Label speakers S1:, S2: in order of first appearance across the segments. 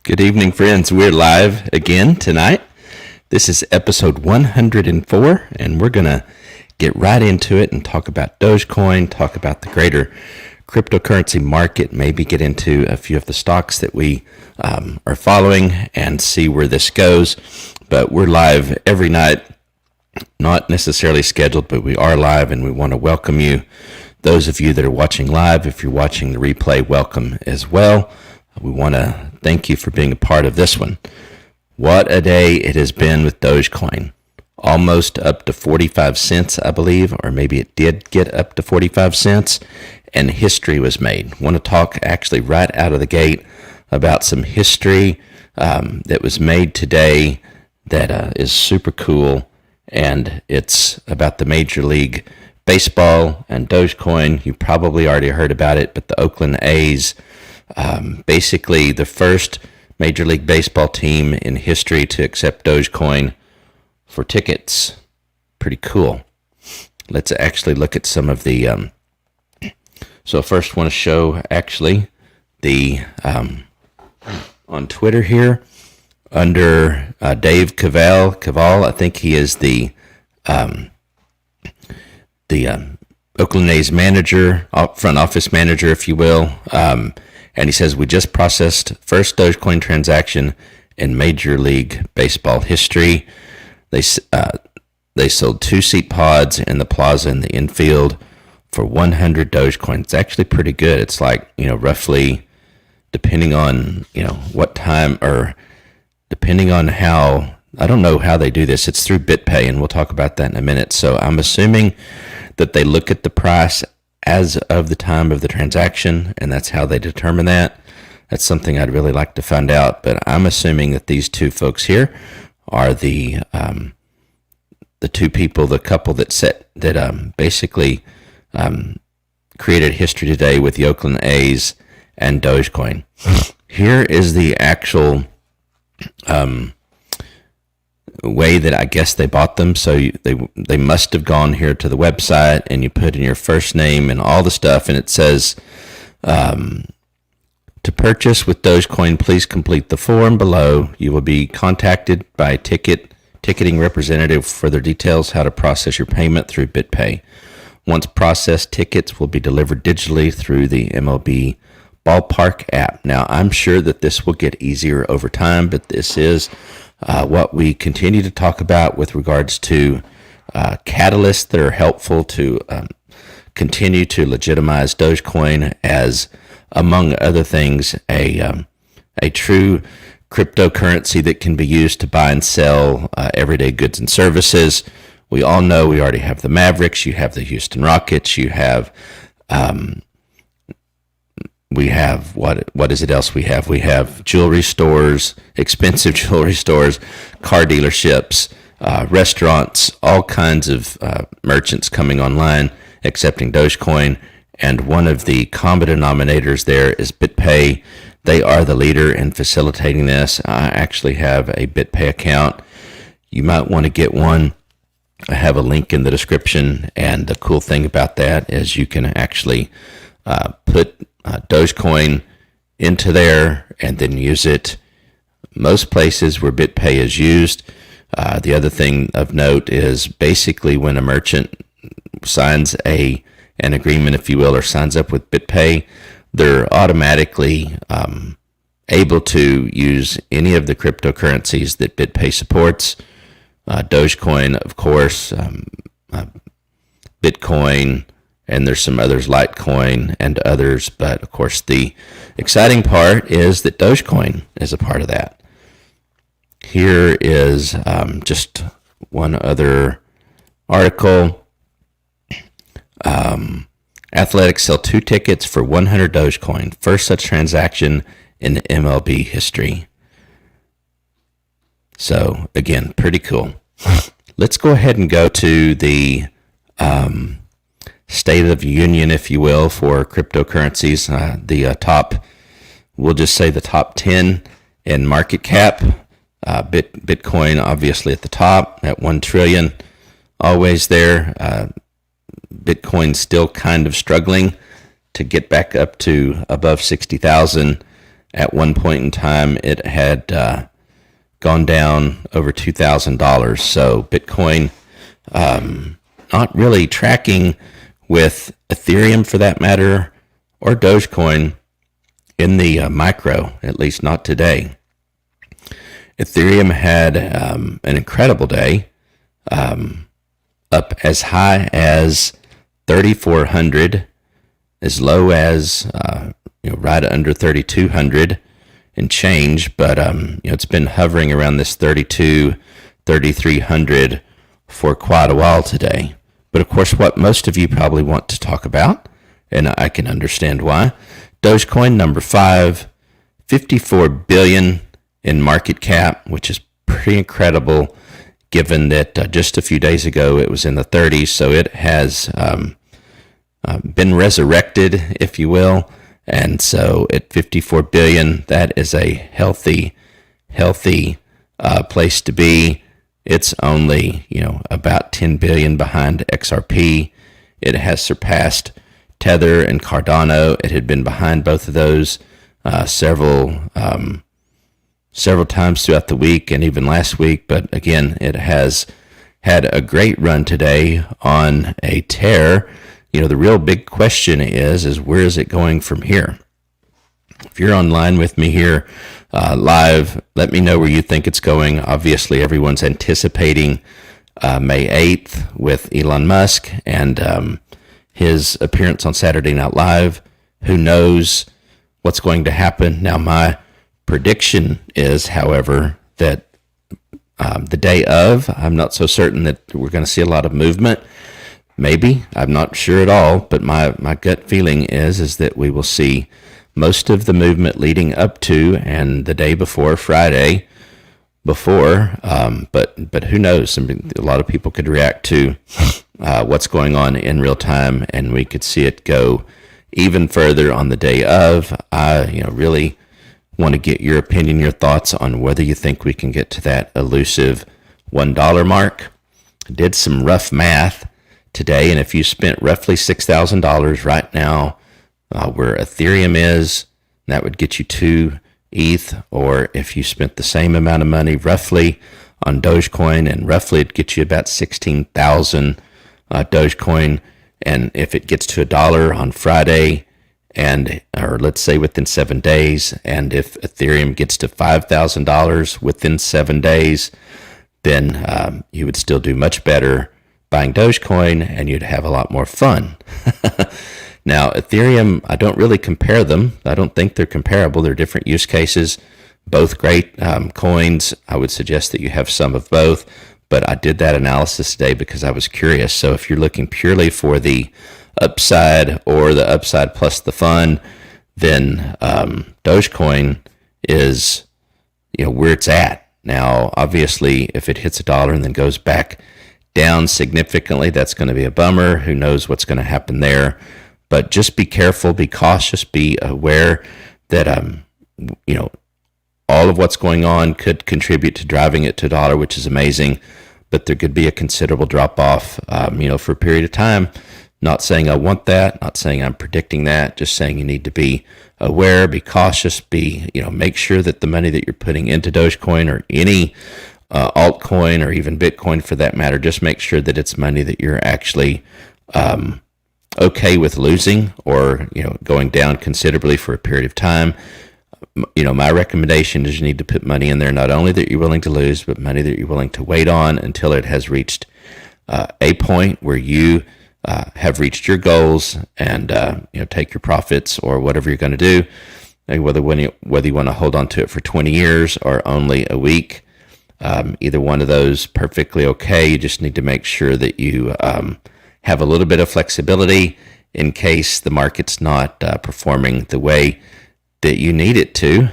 S1: Good evening, friends. We're live again tonight. This is episode 104, and we're going to get right into it and talk about Dogecoin, talk about the greater cryptocurrency market, maybe get into a few of the stocks that we are following and see where this goes. But we're live every night, not necessarily scheduled, but we are live, and we want to welcome you. Those of you that are watching live, if you're watching the replay, welcome as well. We want to thank you for being a part of this one. What a day it has been with Dogecoin. Almost up to 45 cents, I believe, or maybe it did get up to 45 cents, and history was made. I want to talk actually right out of the gate about some history that was made today that is super cool, and it's about the Major League Baseball and Dogecoin. You probably already heard about it, but the Oakland A's, basically the first Major League Baseball team in history to accept Dogecoin for tickets. Pretty cool. Let's actually look at some of the... So first want to show actually the... on Twitter here, under Dave Caval, I think he is the Oakland A's manager, front office manager, if you will. And he says, we just processed first Dogecoin transaction in Major League Baseball history. They sold 2 seat pods in the plaza in the infield for 100 Dogecoin. It's actually pretty good. It's like, roughly, depending on, what time, or depending on how, I don't know how they do this. It's through BitPay, and we'll talk about that in a minute. So I'm assuming that they look at the price as of the time of the transaction, and that's how they determine that. That's something I'd really like to find out, but I'm assuming that these two folks here are the two people, the couple that basically created history today with the Oakland A's and Dogecoin. Here is the actual way that I guess they bought them. So they must have gone here to the website, and you put in your first name and all the stuff, and it says, to purchase with Dogecoin, please complete the form below. You will be contacted by a ticketing representative for further details how to process your payment through BitPay. Once processed, tickets will be delivered digitally through the MLB Ballpark app. Now, I'm sure that this will get easier over time, but this is what we continue to talk about with regards to catalysts that are helpful to continue to legitimize Dogecoin as, among other things, a true cryptocurrency that can be used to buy and sell everyday goods and services. We all know we already have the Mavericks, you have the Houston Rockets, you have... we have, what is it else we have? We have jewelry stores, expensive jewelry stores, car dealerships, restaurants, all kinds of merchants coming online accepting Dogecoin. And one of the common denominators there is BitPay. They are the leader in facilitating this. I actually have a BitPay account. You might want to get one. I have a link in the description. And the cool thing about that is you can actually put Dogecoin into there and then use it most places where BitPay is used. The other thing of note is basically when a merchant signs an agreement, if you will, or signs up with BitPay, they're automatically able to use any of the cryptocurrencies that BitPay supports. Dogecoin, of course, Bitcoin, and there's some others, Litecoin and others. But of course, the exciting part is that Dogecoin is a part of that. Here is just one other article. Athletics sell 2 tickets for 100 Dogecoin. First such transaction in MLB history. So again, pretty cool. Let's go ahead and go to the State of the Union, if you will, for cryptocurrencies. The top, we'll just say the top 10 in market cap. Bitcoin obviously at the top at 1 trillion, always there. Bitcoin still kind of struggling to get back up to above 60,000. At one point in time, it had gone down over $2,000. So Bitcoin not really tracking with Ethereum for that matter, or Dogecoin in the micro, at least not today. Ethereum had an incredible day, up as high as 3,400, as low as right under 3,200 and change, but it's been hovering around this 3,300 for quite a while today. But of course, what most of you probably want to talk about, and I can understand why, Dogecoin number 5, 54 billion in market cap, which is pretty incredible given that just a few days ago it was in the 30s. So it has been resurrected, if you will. And so at 54 billion, that is a healthy place to be. It's only, about 10 billion behind XRP. It has surpassed Tether and Cardano. It had been behind both of those several times throughout the week and even last week. But again, it has had a great run today on a tear. The real big question is where is it going from here? If you're online with me here live, let me know where you think it's going. Obviously, everyone's anticipating May 8th with Elon Musk and his appearance on Saturday Night Live. Who knows what's going to happen? Now, my prediction is, however, that the day of, I'm not so certain that we're going to see a lot of movement. Maybe, I'm not sure at all, but my gut feeling is that we will see most of the movement leading up to and the day before Friday before, but who knows? I mean, a lot of people could react to what's going on in real time, and we could see it go even further on the day of. I really want to get your opinion, your thoughts on whether you think we can get to that elusive $1 mark. I did some rough math today, and if you spent roughly $6,000 right now where Ethereum is, that would get you 2 ETH, or if you spent the same amount of money roughly on Dogecoin, and roughly it'd get you about 16,000 Dogecoin, and if it gets to $1 on Friday, or let's say within 7 days, and if Ethereum gets to $5,000 within 7 days, then you would still do much better buying Dogecoin, and you'd have a lot more fun. Now, Ethereum, I don't really compare them. I don't think they're comparable. They're different use cases, both great coins. I would suggest that you have some of both, but I did that analysis today because I was curious. So if you're looking purely for the upside or the upside plus the fun, then Dogecoin is where it's at. Now, obviously, if it hits $1 and then goes back down significantly, that's going to be a bummer. Who knows what's going to happen there? But just be careful, be cautious, be aware that all of what's going on could contribute to driving it to $1, which is amazing. But there could be a considerable drop off, for a period of time. Not saying I want that, not saying I'm predicting that, just saying you need to be aware, be cautious, make sure that the money that you're putting into Dogecoin or any altcoin or even Bitcoin for that matter, just make sure that it's money that you're actually okay with losing or going down considerably for a period of time. My recommendation is you need to put money in there not only that you're willing to lose, but money that you're willing to wait on until it has reached a point where you have reached your goals and take your profits or whatever you're going to do. Whether you want to hold on to it for 20 years or only a week, either one of those perfectly okay. You just need to make sure that you have a little bit of flexibility in case the market's not performing the way that you need it to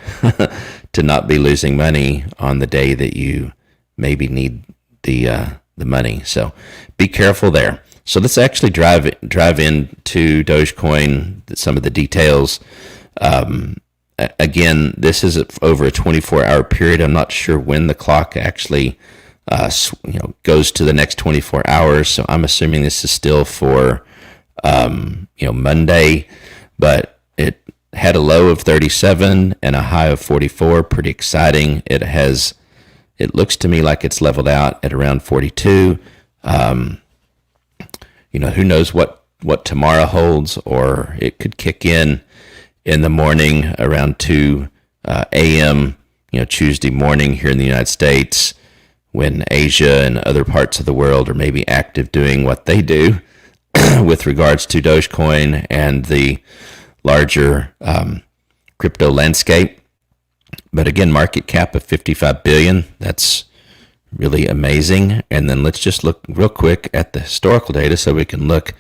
S1: not be losing money on the day that you maybe need the money. So be careful there. So let's actually drive into Dogecoin, some of the details. Again, this is over a 24-hour period. I'm not sure when the clock actually goes to the next 24 hours. So I'm assuming this is still for Monday, but had a low of 37 and a high of 44. Pretty exciting. It looks to me like it's leveled out at around 42. Who knows what tomorrow holds, or it could kick in the morning around 2 a.m., Tuesday morning here in the United States, when Asia and other parts of the world are maybe active doing what they do with regards to Dogecoin and the larger crypto landscape. But again, market cap of 55 billion, that's really amazing. And then let's just look real quick at the historical data so we can look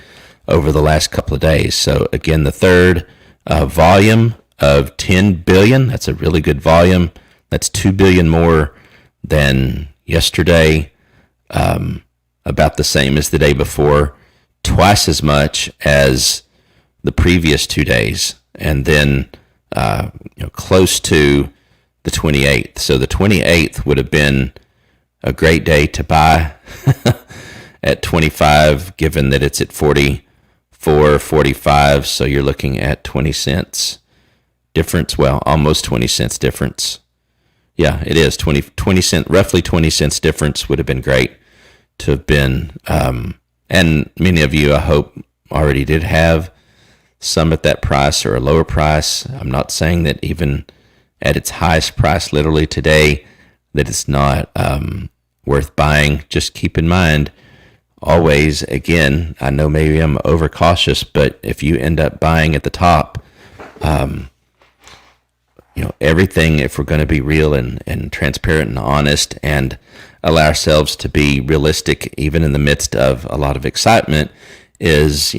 S1: over the last couple of days. So again, the third volume of 10 billion, that's a really good volume. That's 2 billion more than yesterday, about the same as the day before, twice as much as the previous 2 days, and then close to the 28th. So the 28th would have been a great day to buy at 25, given that it's at 44, 45. So you're looking at 20 cents difference. Well, almost 20 cents difference. Yeah, it is 20 cent, roughly 20 cents difference would have been great to have been. And many of you, I hope, already did have some at that price or a lower price. I'm not saying that even at its highest price, literally today, that it's not worth buying. Just keep in mind, always, again, I know maybe I'm overcautious, but if you end up buying at the top, everything, if we're going to be real and transparent and honest and allow ourselves to be realistic, even in the midst of a lot of excitement, is,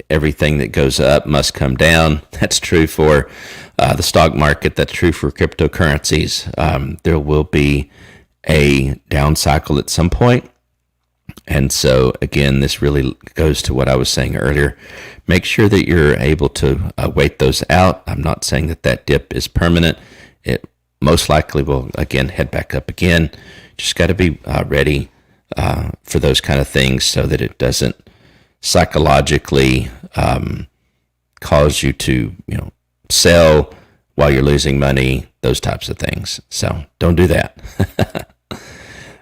S1: everything that goes up must come down. That's true for the stock market. That's true for cryptocurrencies. There will be a down cycle at some point. And so, again, this really goes to what I was saying earlier. Make sure that you're able to wait those out. I'm not saying that dip is permanent. It most likely will, again, head back up again. Just got to be ready for those kind of things so that it doesn't psychologically cause you to, sell while you're losing money, those types of things. So don't do that.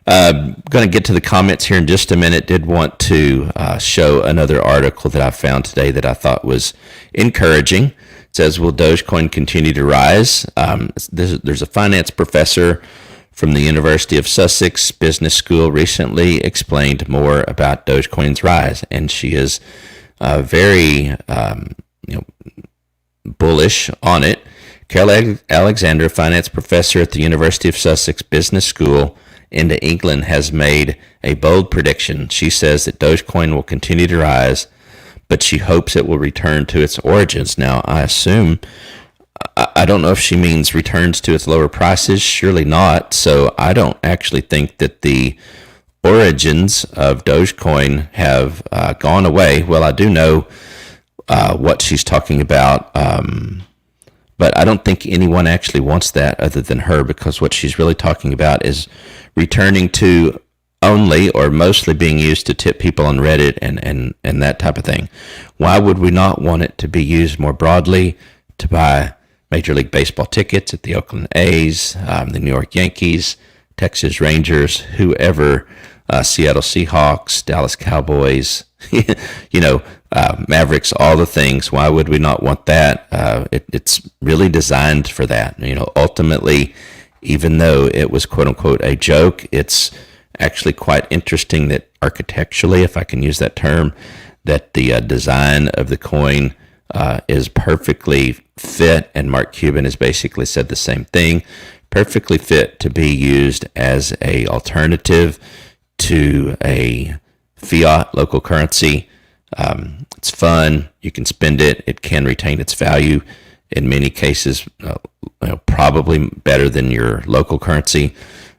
S1: Going to get to the comments here in just a minute. Did want to show another article that I found today that I thought was encouraging. It says, will Dogecoin continue to rise? There's a finance professor from the University of Sussex Business School recently explained more about Dogecoin's rise, and she is very bullish on it. Carol Alexander, finance professor at the University of Sussex Business School in England, has made a bold prediction. She says that Dogecoin will continue to rise, but she hopes it will return to its origins. Now, I don't know if she means returns to its lower prices. Surely not. So I don't actually think that the origins of Dogecoin have gone away. Well, I do know what she's talking about, but I don't think anyone actually wants that other than her, because what she's really talking about is returning to only or mostly being used to tip people on Reddit and that type of thing. Why would we not want it to be used more broadly to buy Major League Baseball tickets at the Oakland A's, the New York Yankees, Texas Rangers, whoever, Seattle Seahawks, Dallas Cowboys, Mavericks, all the things. Why would we not want that? It's really designed for that. Ultimately, even though it was quote unquote a joke, it's actually quite interesting that architecturally, if I can use that term, that the design of the coin is perfectly fit, and Mark Cuban has basically said the same thing, perfectly fit to be used as a alternative to a fiat local currency. It's fun. You can spend it. It can retain its value in many cases, probably better than your local currency.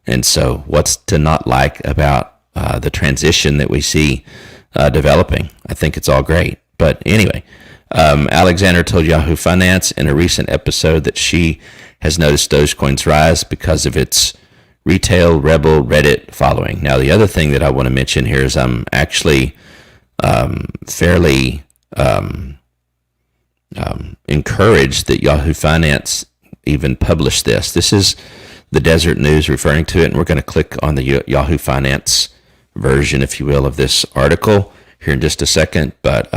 S1: And so what's to not like about the transition that we see developing? I think it's all great. But anyway, Alexander told Yahoo Finance in a recent episode that she has noticed Dogecoin's rise because of its retail rebel Reddit following. Now, the other thing that I want to mention here is I'm actually fairly encouraged that Yahoo Finance even published this. This is the Desert News referring to it, and we're going to click on the Yahoo Finance version, if you will, of this article here in just a second. But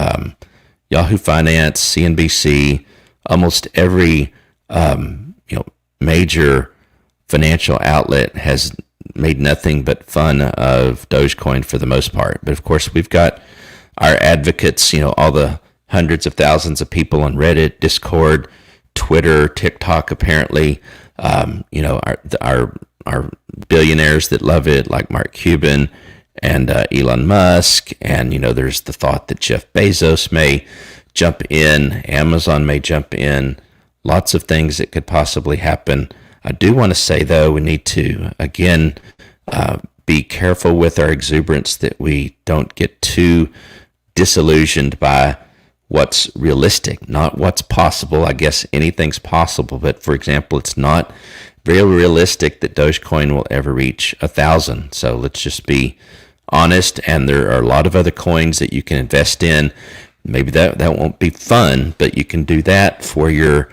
S1: Yahoo Finance, CNBC, almost every major financial outlet has made nothing but fun of Dogecoin for the most part. But of course, we've got our advocates, all the hundreds of thousands of people on Reddit, Discord, Twitter, TikTok, apparently, our billionaires that love it, like Mark Cuban and Elon Musk. And, there's the thought that Jeff Bezos may jump in, Amazon may jump in, lots of things that could possibly happen. I do want to say, though, we need to, again, be careful with our exuberance, that we don't get too disillusioned by what's realistic, not what's possible. I guess anything's possible, but for example, it's not very realistic that Dogecoin will ever reach 1,000. So let's just be honest. And there are a lot of other coins that you can invest in. Maybe that won't be fun, but you can do that for your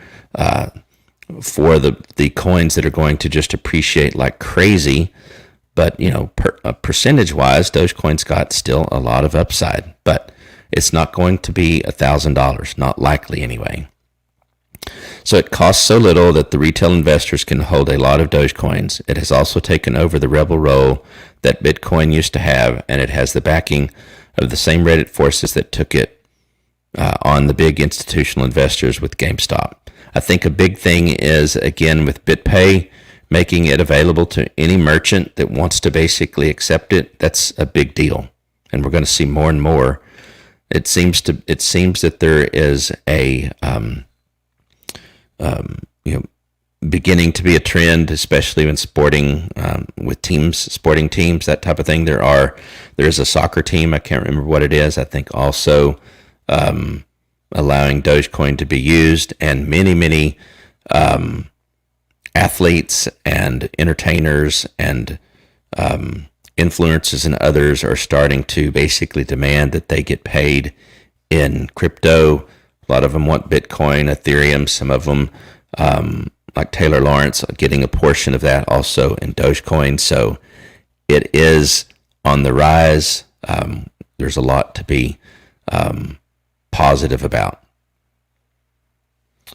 S1: for the coins that are going to just appreciate like crazy. But percentage wise, Dogecoin's got still a lot of upside, but it's not going to be $1,000, not likely anyway. So it costs so little that the retail investors can hold a lot of Dogecoins. It has also taken over the rebel role that Bitcoin used to have, and it has the backing of the same Reddit forces that took it on the big institutional investors with GameStop. I think a big thing is, again, with BitPay, making it available to any merchant that wants to basically accept it. That's a big deal, and we're going to see more and more. It seems that there is a beginning to be a trend, especially in sporting with sporting teams, that type of thing. There's a soccer team, I can't remember what it is, I think also allowing Dogecoin to be used, and many athletes and entertainers and influencers and others are starting to basically demand that they get paid in crypto. A lot of them want Bitcoin, Ethereum, some of them, like Taylor Lawrence, getting a portion of that also in Dogecoin. So it is on the rise. There's a lot to be positive about.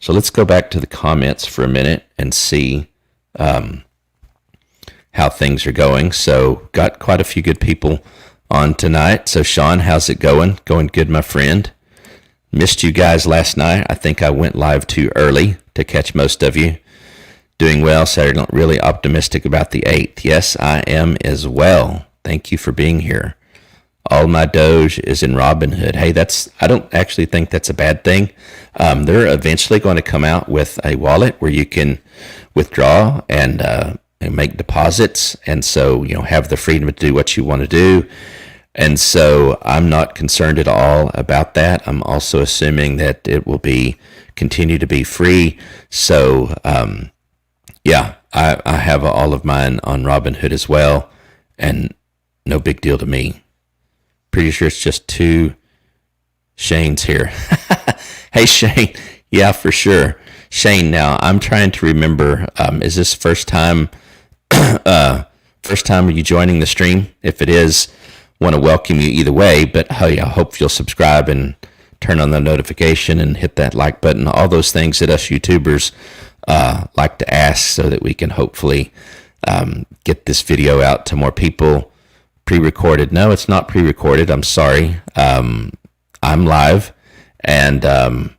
S1: So let's go back to the comments for a minute and see how things are going. So got quite a few good people on tonight. So Shawn, how's it going? Going good, my friend. Missed you guys last night. I think I went live too early to catch most of you. Doing well, Saturday. Really optimistic about the 8th. Yes, I am as well. Thank you for being here. All my Doge is in Robinhood. Hey, I don't actually think that's a bad thing. They're eventually going to come out with a wallet where you can withdraw and make deposits, and so have the freedom to do what you want to do. And so I'm not concerned at all about that. I'm also assuming that it will continue to be free. So I have all of mine on Robinhood as well, and no big deal to me. Pretty sure it's just two Shanes here. Hey, Shane. Yeah, for sure. Shane, now I'm trying to remember, is this first time are you joining the stream? If it is, want to welcome you either way, but hey, I hope you'll subscribe and turn on the notification and hit that like button, all those things that us YouTubers like to ask, so that we can hopefully get this video out to more people. Pre-recorded. No, it's not pre-recorded. I'm sorry. I'm live, and I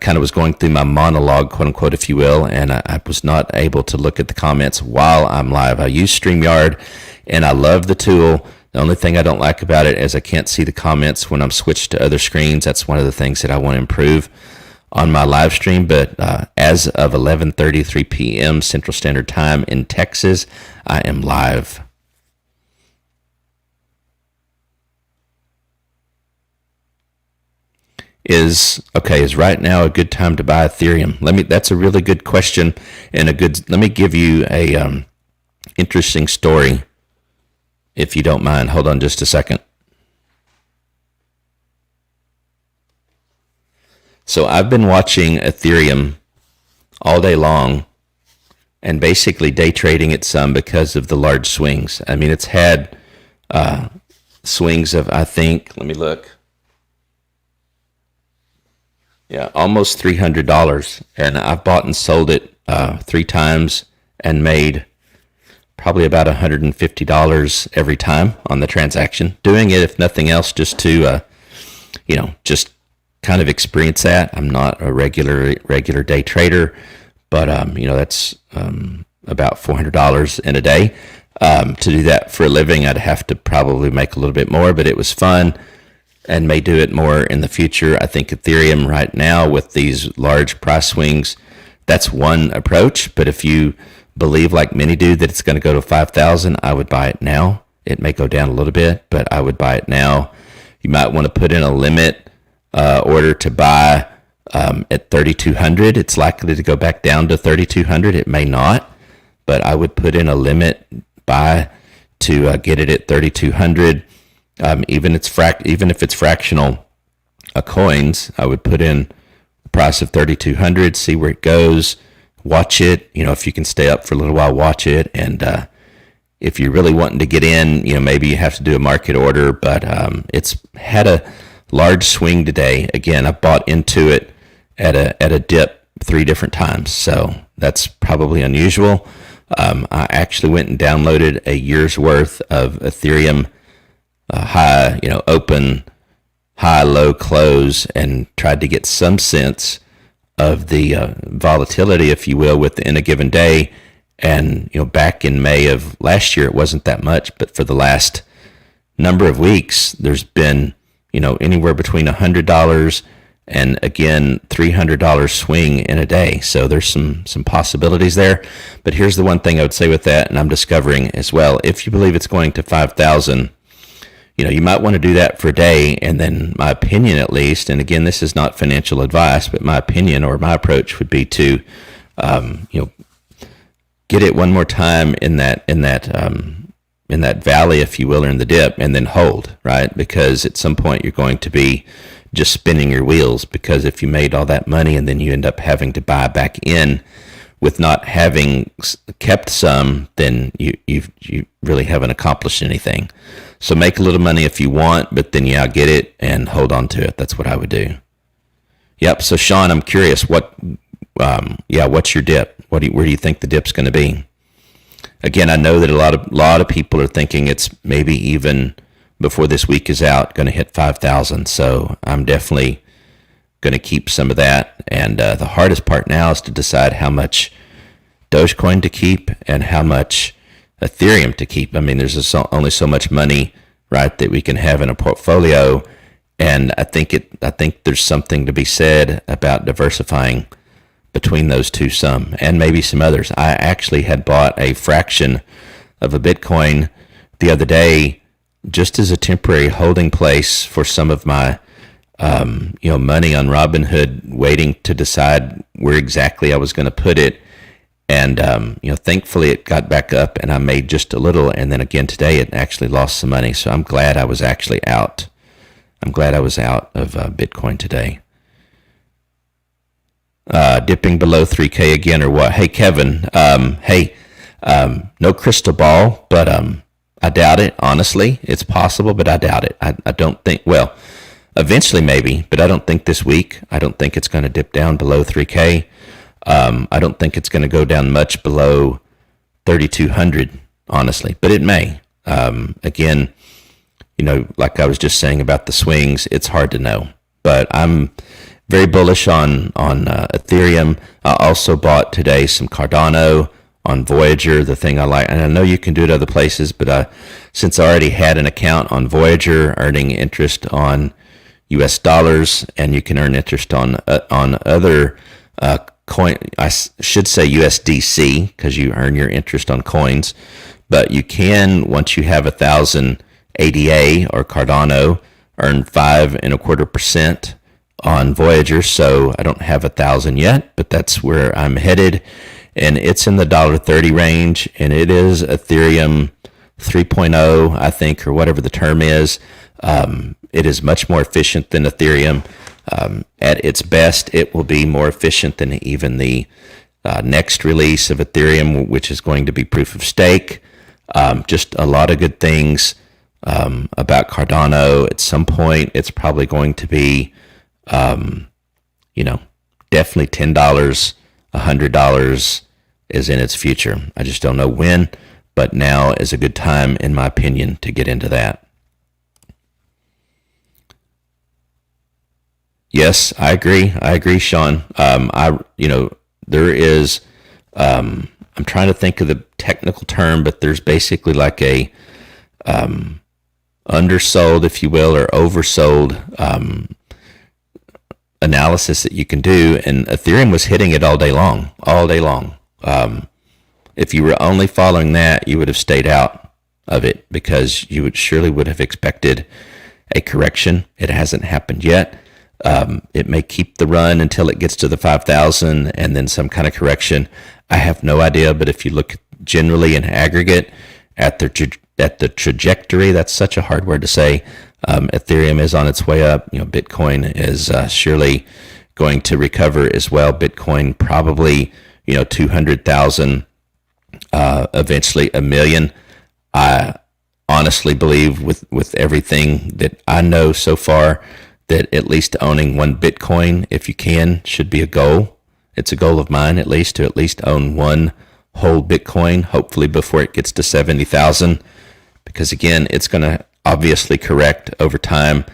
S1: kind of was going through my monologue, quote unquote, if you will, and I was not able to look at the comments while I'm live. I use StreamYard, and I love the tool. The only thing I don't like about it is I can't see the comments when I'm switched to other screens. That's one of the things that I want to improve on my live stream. But as of 11:33 p.m. Central Standard Time in Texas, I am live. Is right now a good time to buy Ethereum? That's a really good question, and let me give you a interesting story, if you don't mind. Hold on just a second. So I've been watching Ethereum all day long and basically day trading it some because of the large swings. I mean, it's had swings of, I think, let me look. Yeah, almost $300. And I've bought and sold it 3 times and made probably about $150 every time on the transaction. Doing it, if nothing else, just to, just kind of experience that. I'm not a regular day trader, but, that's about $400 in a day. To do that for a living, I'd have to probably make a little bit more, but it was fun and may do it more in the future. I think Ethereum right now with these large price swings, that's one approach. But if you believe like many do that it's going to go to 5,000, I would buy it now. It may go down a little bit, but I would buy it now. You might want to put in a limit order to buy at 3,200. It's likely to go back down to 3,200. It may not, but I would put in a limit buy to get it at 3,200. Even if it's fractional coins, I would put in the price of 3,200, see where it goes, watch it. If you can stay up for a little while, watch it. And if you're really wanting to get in, maybe you have to do a market order. But it's had a large swing today. Again, I bought into it at a dip 3 different times, so that's probably unusual. I actually went and downloaded a year's worth of Ethereum high, open, high, low, close, and tried to get some sense of the volatility, if you will, within a given day. And, back in May of last year, it wasn't that much, but for the last number of weeks, there's been, anywhere between $100 and again, $300 swing in a day. So there's some possibilities there. But here's the one thing I would say with that, and I'm discovering as well, if you believe it's going to 5,000, you might want to do that for a day. And then my opinion, at least, and again, this is not financial advice, but my opinion or my approach would be to, get it one more time in that valley, if you will, or in the dip, and then hold, right? Because at some point you're going to be just spinning your wheels, because if you made all that money and then you end up having to buy back in with not having kept some, then you really haven't accomplished anything. So make a little money if you want, but then get it and hold on to it. That's what I would do. Yep. So Shawn, I'm curious, what's your dip? Where do you think the dip's going to be? Again, I know that a lot of people are thinking it's maybe even before this week is out going to hit 5,000. So I'm definitely going to keep some of that. And the hardest part now is to decide how much Dogecoin to keep and how much Ethereum to keep. I mean, there's only so much money, right, that we can have in a portfolio. And I think there's something to be said about diversifying between those two some, and maybe some others. I actually had bought a fraction of a Bitcoin the other day just as a temporary holding place for some of my money on Robinhood, waiting to decide where exactly I was going to put it. And thankfully it got back up and I made just a little, and then again today it actually lost some money. So I'm glad I was actually out. I'm glad I was out of Bitcoin today. Dipping below 3K again or what? Hey, Kevin. No crystal ball, but I doubt it, honestly. It's possible, but I doubt it. I don't think, well, eventually maybe, but I don't think this week. I don't think it's going to dip down below 3K. I don't think it's going to go down much below 3,200, honestly, but it may. Again, like I was just saying about the swings, it's hard to know, but I'm very bullish on Ethereum. I also bought today some Cardano on Voyager, the thing I like. And I know you can do it other places, but since I already had an account on Voyager, earning interest on US dollars, and you can earn interest on other coin, I should say USDC, because you earn your interest on coins. But you can, once you have 1,000 ADA or Cardano, earn 5.25% on Voyager. So I don't have 1,000 yet, but that's where I'm headed, and it's in the $1.30 range, and it is Ethereum 3.0, I think, or whatever the term is. It is much more efficient than Ethereum. At its best, it will be more efficient than even the next release of Ethereum, which is going to be proof of stake. Just a lot of good things about Cardano. At some point, it's probably going to be, definitely $10, $100 is in its future. I just don't know when, but now is a good time, in my opinion, to get into that. Yes, I agree. I agree, Shawn. There is. I'm trying to think of the technical term, but there's basically like a undersold, if you will, or oversold analysis that you can do, and Ethereum was hitting it all day long, If you were only following that, you would have stayed out of it because you would have expected a correction. It hasn't happened yet. It may keep the run until it gets to the 5,000 and then some kind of correction. I have no idea, but if you look generally in aggregate at the trajectory, that's such a hard word to say. Ethereum is on its way up. Bitcoin is surely going to recover as well. Bitcoin probably 200,000, eventually 1,000,000. I honestly believe with everything that I know so far that at least owning one Bitcoin, if you can, should be a goal. It's a goal of mine, at least, to at least own one whole Bitcoin, hopefully before it gets to 70,000, because again, it's going to obviously correct over time.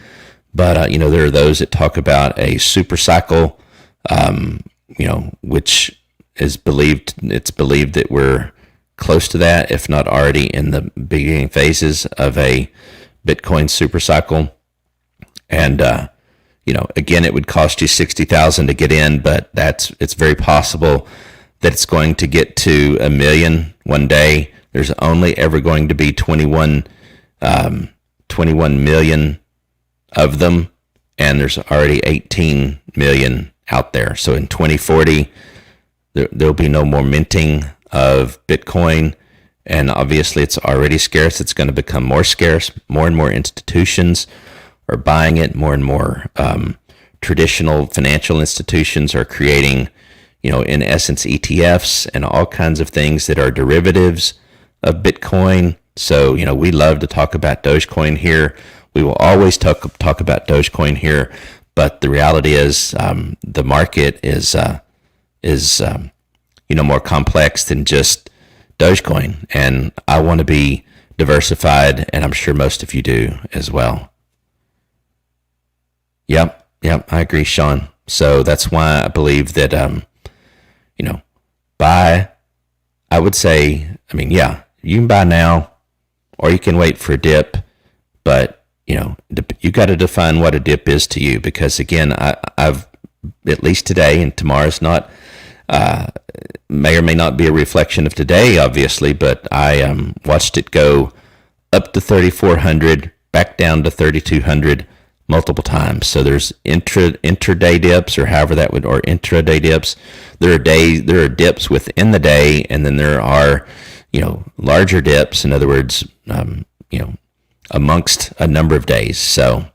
S1: But there are those that talk about a super cycle, which is believed. It's believed that we're close to that, if not already in the beginning phases of a Bitcoin super cycle. And again, it would cost you 60,000 to get in, but it's very possible that it's going to get to 1,000,000 one day. There's only ever going to be 21 million of them, and there's already 18 million out there. So in 2040, there'll be no more minting of Bitcoin, and obviously it's already scarce. It's going to become more scarce. More and more institutions are buying it. More and more traditional financial institutions are creating, in essence, ETFs and all kinds of things that are derivatives of Bitcoin. So, we love to talk about Dogecoin here. We will always talk about Dogecoin here, but the reality is the market is more complex than just Dogecoin, and I want to be diversified, and I'm sure most of you do as well. Yep, I agree, Shawn. So that's why I believe that, buy, I would say, you can buy now, or you can wait for a dip, but, you got to define what a dip is to you, because again, I've, at least today, and tomorrow's not, may or may not be a reflection of today, obviously, but I watched it go up to 3,400, back down to 3,200 multiple times. So there's intraday dips, or however that would, or intraday dips. There are dips within the day, and then there are, larger dips. In other words, amongst a number of days. So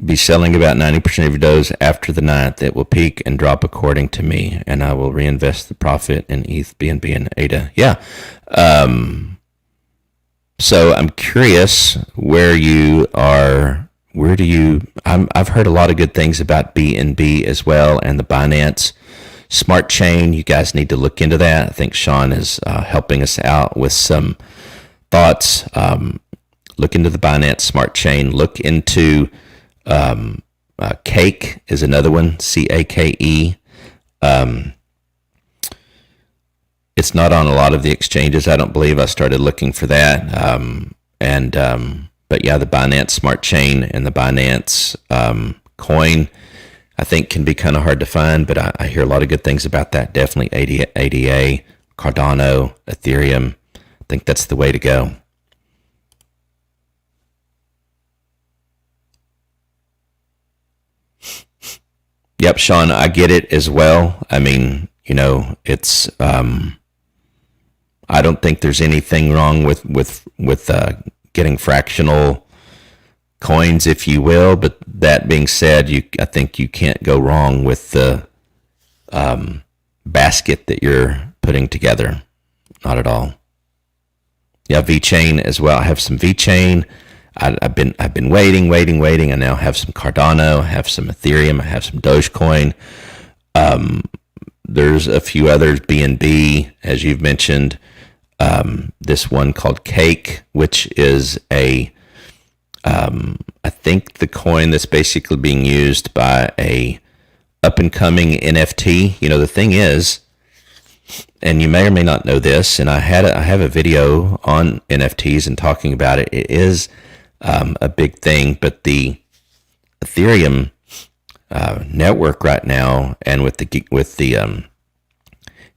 S1: be selling about 90% of your does after the 9th. It will peak and drop according to me, and I will reinvest the profit in ETH, BNB, and ADA. Yeah. So I'm curious where you are. I've heard a lot of good things about BNB as well, and the Binance Smart Chain. You guys need to look into that. I think Shawn is helping us out with some thoughts. Look into the Binance Smart Chain. Look into Cake is another one, CAKE. It's not on a lot of the exchanges, I don't believe. I started looking for that. But yeah, the Binance Smart Chain and the Binance coin, I think, can be kind of hard to find, but I hear a lot of good things about that. Definitely ADA, Cardano, Ethereum. I think that's the way to go. Yep, Shawn, I get it as well. It's I don't think there's anything wrong with getting fractional coins, if you will. But that being said, I think you can't go wrong with the basket that you're putting together. Not at all. Yeah, VeChain as well. I have some VeChain. I've been waiting. I now have some Cardano. I have some Ethereum. I have some Dogecoin. There's a few others, BNB, as you've mentioned. This one called Cake, which is I think the coin that's basically being used by a up and coming NFT. The thing is, and you may or may not know this, and I have a video on NFTs and talking about it. It is a big thing, but the Ethereum network right now, and with the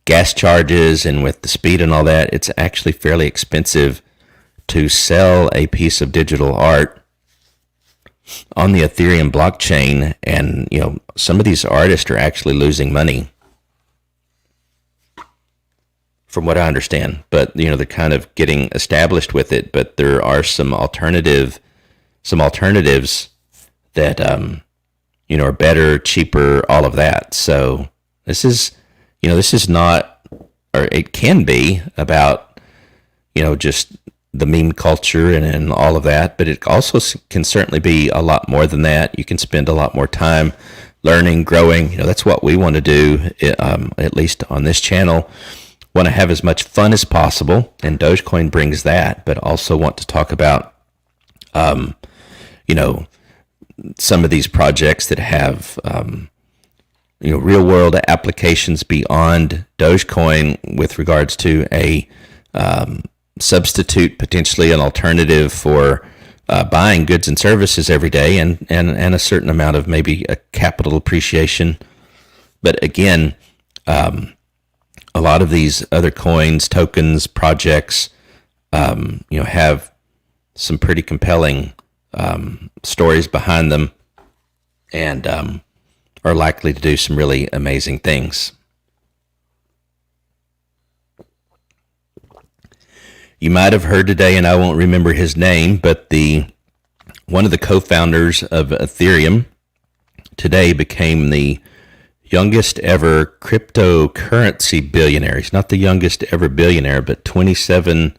S1: gas charges and with the speed and all that, it's actually fairly expensive to sell a piece of digital art on the Ethereum blockchain. And some of these artists are actually losing money, from what I understand. But they're kind of getting established with it. But there are some alternatives that are better, cheaper, all of that. So this is not, or it can be about just the meme culture and all of that, but it also can certainly be a lot more than that. You can spend a lot more time learning, growing. That's what we want to do, at least on this channel. Want to have as much fun as possible, and Dogecoin brings that, but also want to talk about some of these projects that have real world applications beyond Dogecoin, with regards to a substitute, potentially an alternative for buying goods and services every day, and a certain amount of maybe a capital appreciation. But again, a lot of these other coins, tokens, projects, have some pretty compelling stories behind them, and are likely to do some really amazing things. You might have heard today, and I won't remember his name, but one of the co-founders of Ethereum today became the youngest ever cryptocurrency billionaire. He's not the youngest ever billionaire, but 27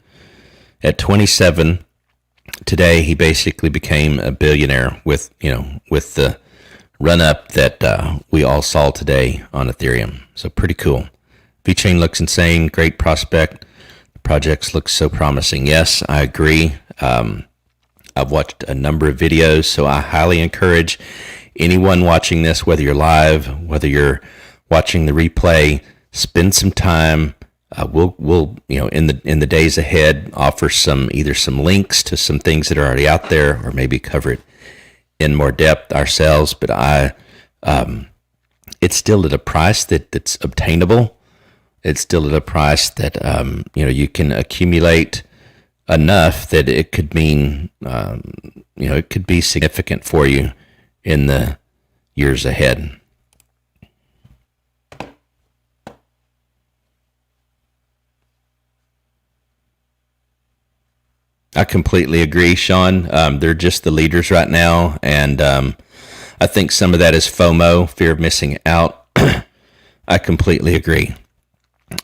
S1: today, he basically became a billionaire with the run up that we all saw today on Ethereum. So pretty cool. VeChain looks insane. Great prospect. The projects look so promising. Yes, I agree. I've watched a number of videos, so I highly encourage anyone watching this, whether you're live, whether you're watching the replay, spend some time. We'll in the days ahead offer either some links to some things that are already out there, or maybe cover it in more depth ourselves. But it's still at a price that's obtainable. It's still at a price that you can accumulate enough that it could mean it could be significant for you in the years ahead. I completely agree, Shawn. They're just the leaders right now, and I think some of that is FOMO, fear of missing out. I completely agree.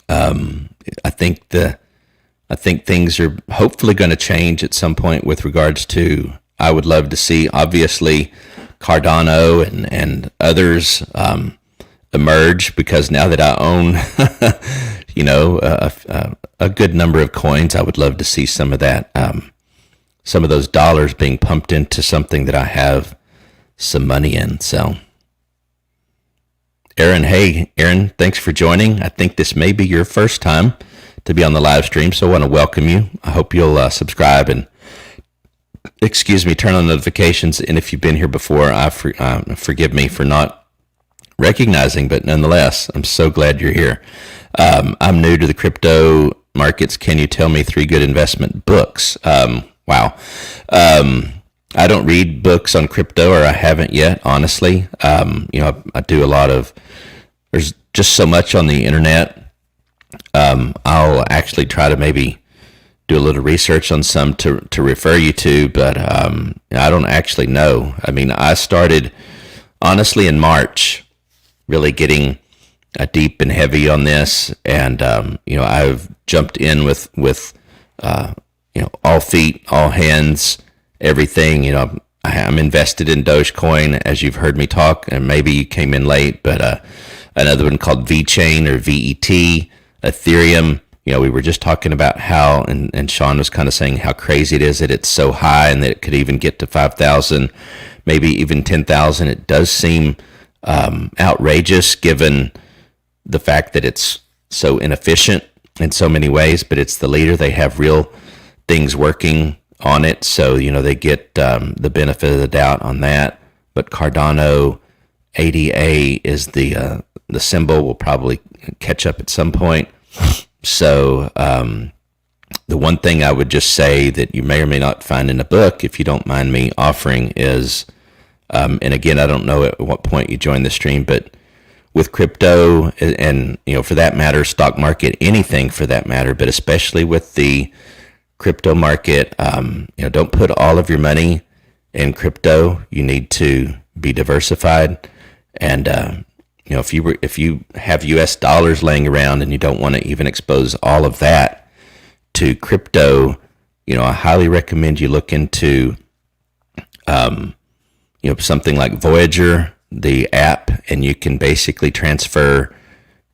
S1: I think things are hopefully going to change at some point with regards to. I would love to see, obviously, Cardano and others emerge, because now that I own a good number of coins, I would love to see some of that, some of those dollars being pumped into something that I have some money in. So Aaron, thanks for joining. I think this may be your first time to be on the live stream, so I want to welcome you. I hope you'll subscribe and turn on notifications. And if you've been here before, forgive me for not recognizing, but nonetheless, I'm so glad you're here. I'm new to the crypto markets. Can you tell me 3 good investment books? Wow. I don't read books on crypto, or I haven't yet, honestly. I do a lot of, there's just so much on the internet. I'll actually try to maybe do a little research on some to refer you to, but I don't actually know. I mean, I started honestly in March, really getting deep and heavy on this, and I've jumped in with all feet, all hands, everything. I'm invested in Dogecoin, as you've heard me talk, and maybe you came in late, but another one called VeChain or VET, Ethereum. We were just talking about how, and Shawn was kind of saying how crazy it is that it's so high and that it could even get to 5,000, maybe even 10,000. It does seem outrageous given the fact that it's so inefficient in so many ways, but it's the leader. They have real things working on it, so they get the benefit of the doubt on that. But Cardano, ADA is the symbol. Will probably catch up at some point. So the one thing I would just say that you may or may not find in the book, if you don't mind me offering, is, and again, I don't know at what point you joined the stream, but with crypto and for that matter, stock market, anything for that matter, but especially with the crypto market, don't put all of your money in crypto. You need to be diversified, and if you have US dollars laying around and you don't want to even expose all of that to crypto, I highly recommend you look into something like Voyager, the app, and you can basically transfer,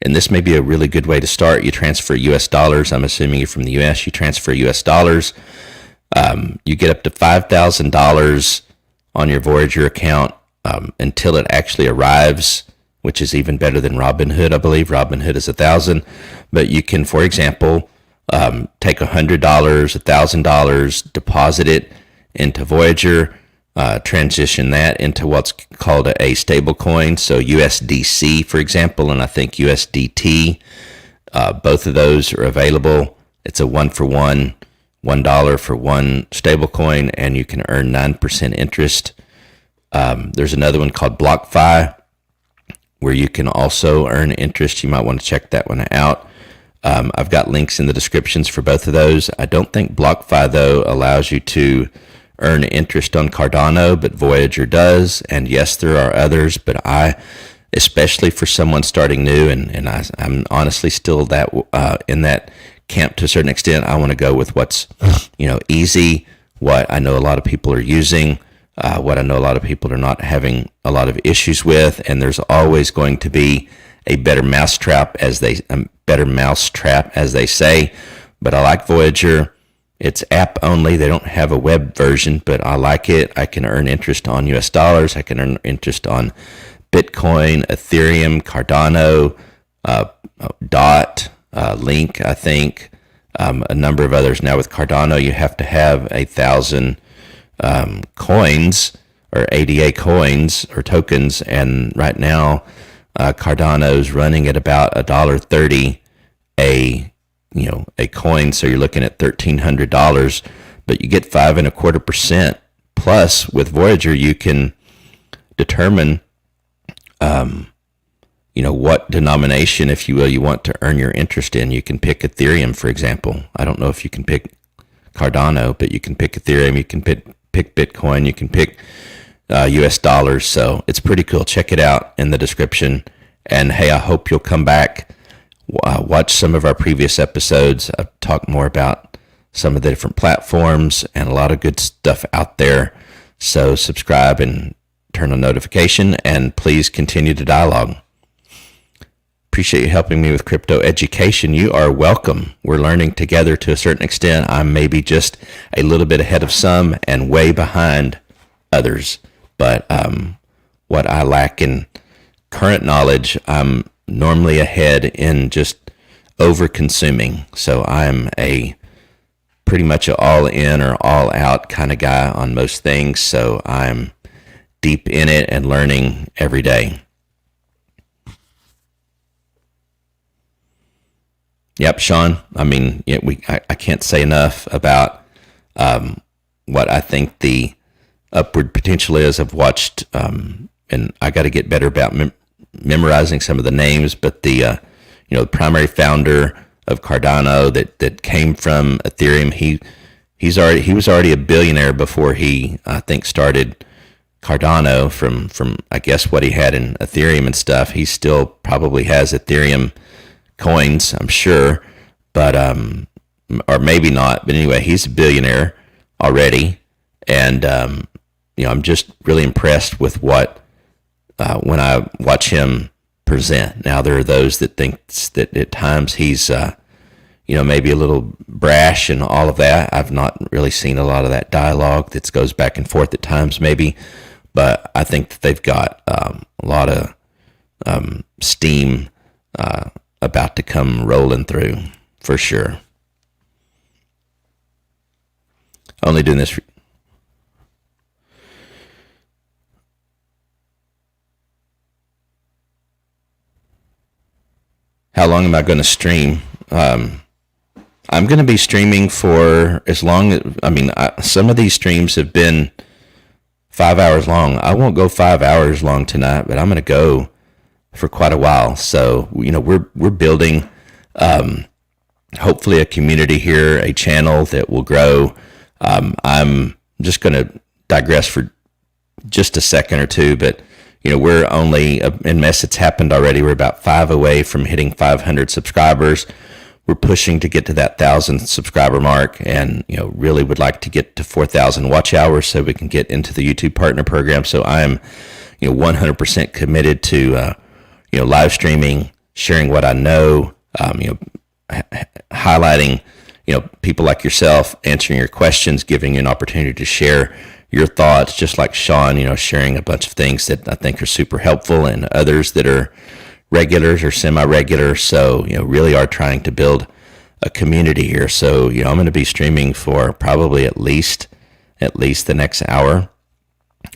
S1: and this may be a really good way to start. You transfer US dollars. I'm assuming you're from the US. You transfer US dollars. You get up to $5,000 on your Voyager account until it actually arrives, which is even better than Robinhood. I believe Robinhood is 1,000, but you can, for example, take $100, $1,000, deposit it into Voyager, transition that into what's called a stable coin. So USDC, for example, and I think USDT, both of those are available. It's a 1-for-1, $1 for one stable coin, and you can earn 9% interest. There's another one called BlockFi, where you can also earn interest. You might want to check that one out. I've got links in the descriptions for both of those. I don't think BlockFi, though, allows you to earn interest on Cardano, but Voyager does. And yes, there are others, but especially for someone starting new, and I'm honestly still in that camp to a certain extent. I want to go with what's easy, what I know a lot of people are using, what I know a lot of people are not having a lot of issues with, and there's always going to be a better mousetrap, as they say. But I like Voyager. It's app only. They don't have a web version, but I like it. I can earn interest on US dollars. I can earn interest on Bitcoin, Ethereum, Cardano, DOT, Link, I think, a number of others. Now with Cardano, you have to have 1,000 coins or ADA coins or tokens, and right now Cardano's running at about $1.30 a coin, so you're looking at $1,300, but you get 5.25%. Plus, with Voyager, you can determine, what denomination, if you will, you want to earn your interest in. You can pick Ethereum, for example. I don't know if you can pick Cardano, but you can pick Ethereum. You can pick Bitcoin. You can pick US dollars. So it's pretty cool. Check it out in the description. And hey, I hope you'll come back. Watch some of our previous episodes. I've talked more about some of the different platforms and a lot of good stuff out there. So subscribe and turn on notification, and please continue to dialogue. Appreciate you helping me with crypto education. You are welcome. We're learning together to a certain extent. I'm maybe just a little bit ahead of some and way behind others. But what I lack in current knowledge, I'm normally ahead in just over consuming. So I'm a pretty much an all in or all out kind of guy on most things. So I'm deep in it and learning every day. Yep, Shawn. I mean, I can't say enough about what I think the upward potential is. I've watched, and I got to get better about memorizing some of the names, but the the primary founder of Cardano that came from Ethereum, he was already a billionaire before he, I think, started Cardano from I guess what he had in Ethereum and stuff. He still probably has Ethereum coins, I'm sure, but or maybe not. But anyway, he's a billionaire already, and I'm just really impressed with what when I watch him present. Now there are those that think that at times he's maybe a little brash and all of that. I've not really seen a lot of that dialogue that goes back and forth at times, maybe. But I think that they've got a lot of steam about to come rolling through, for sure. Only doing this. How long am I going to stream? I'm going to be streaming for as long as, some of these streams have been 5 hours long. I won't go 5 hours long tonight, but I'm going to go for quite a while. So, we're building, hopefully a community here, a channel that will grow. I'm just going to digress for just a second or two, but we're only, unless it's happened already, we're about 5 away from hitting 500 subscribers. We're pushing to get to that 1,000 subscriber mark, and really would like to get to 4,000 watch hours so we can get into the YouTube partner program. So I am 100% committed to live streaming, sharing what I know, highlighting people like yourself, answering your questions, giving you an opportunity to share your thoughts, just like Shawn, sharing a bunch of things that I think are super helpful, and others that are regulars or semi-regular. So, really are trying to build a community here. So, I'm going to be streaming for probably at least the next hour.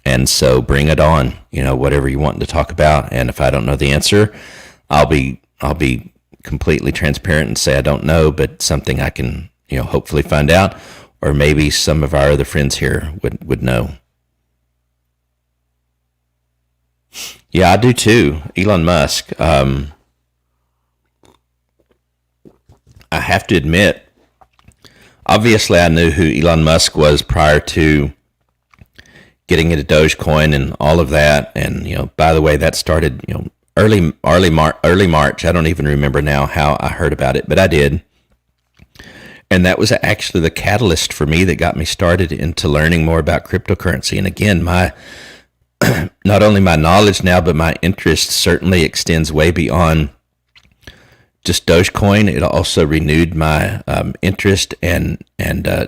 S1: And so bring it on, whatever you want to talk about. And if I don't know the answer, I'll be completely transparent and say I don't know, but something I can, hopefully find out, or maybe some of our other friends here would know. Yeah, I do too. Elon Musk. I have to admit, obviously I knew who Elon Musk was prior to getting into Dogecoin and all of that. And, by the way, that started, early March. I don't even remember now how I heard about it, but I did. And that was actually the catalyst for me that got me started into learning more about cryptocurrency. And again, not only my knowledge now, but my interest certainly extends way beyond just Dogecoin. It also renewed my interest and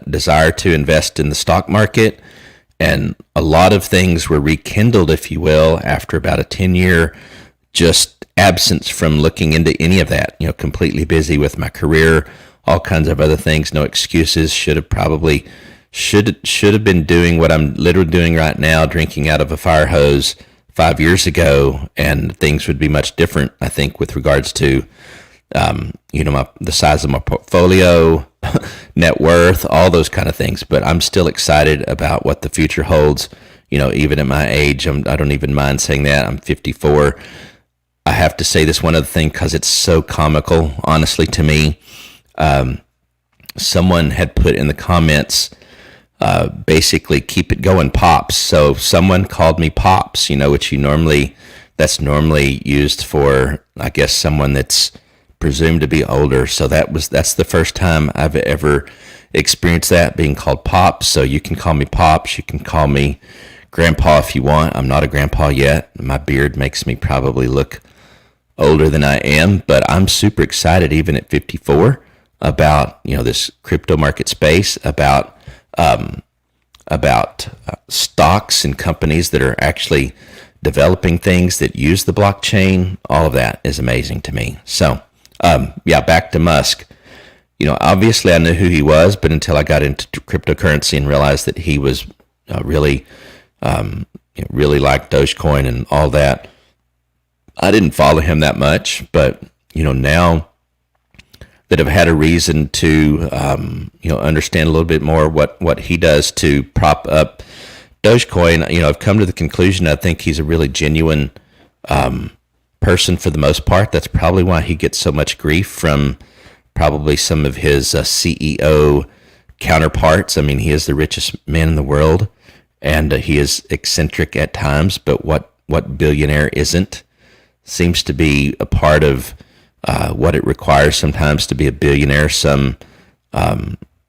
S1: desire to invest in the stock market. And a lot of things were rekindled, if you will, after about a 10-year just absence from looking into any of that. Completely busy with my career, all kinds of other things, no excuses. Should have been doing what I'm literally doing right now, drinking out of a fire hose 5 years ago, and things would be much different, I think, with regards to, the size of my portfolio, net worth, all those kind of things. But I'm still excited about what the future holds. Even at my age, I don't even mind saying that. I'm 54. I have to say this one other thing because it's so comical, honestly, to me. Someone had put in the comments, basically, keep it going, Pops. So someone called me Pops, which that's normally used for, I guess, someone that's presumed to be older. So that's the first time I've ever experienced that, being called Pops. So you can call me Pops. You can call me Grandpa if you want. I'm not a grandpa yet. My beard makes me probably look older than I am, but I'm super excited, even at 54, about this crypto market space, about stocks and companies that are actually developing things that use the blockchain. All of that is amazing to me. So back to Musk. Obviously I knew who he was, but until I got into cryptocurrency and realized that he was really liked Dogecoin and all that, I didn't follow him that much. But now that I've had a reason to understand a little bit more what he does to prop up Dogecoin, I've come to the conclusion I think he's a really genuine person for the most part. That's probably why he gets so much grief from probably some of his CEO counterparts. I mean, he is the richest man in the world, and he is eccentric at times, but what billionaire isn't? Seems to be a part of what it requires sometimes to be a billionaire, some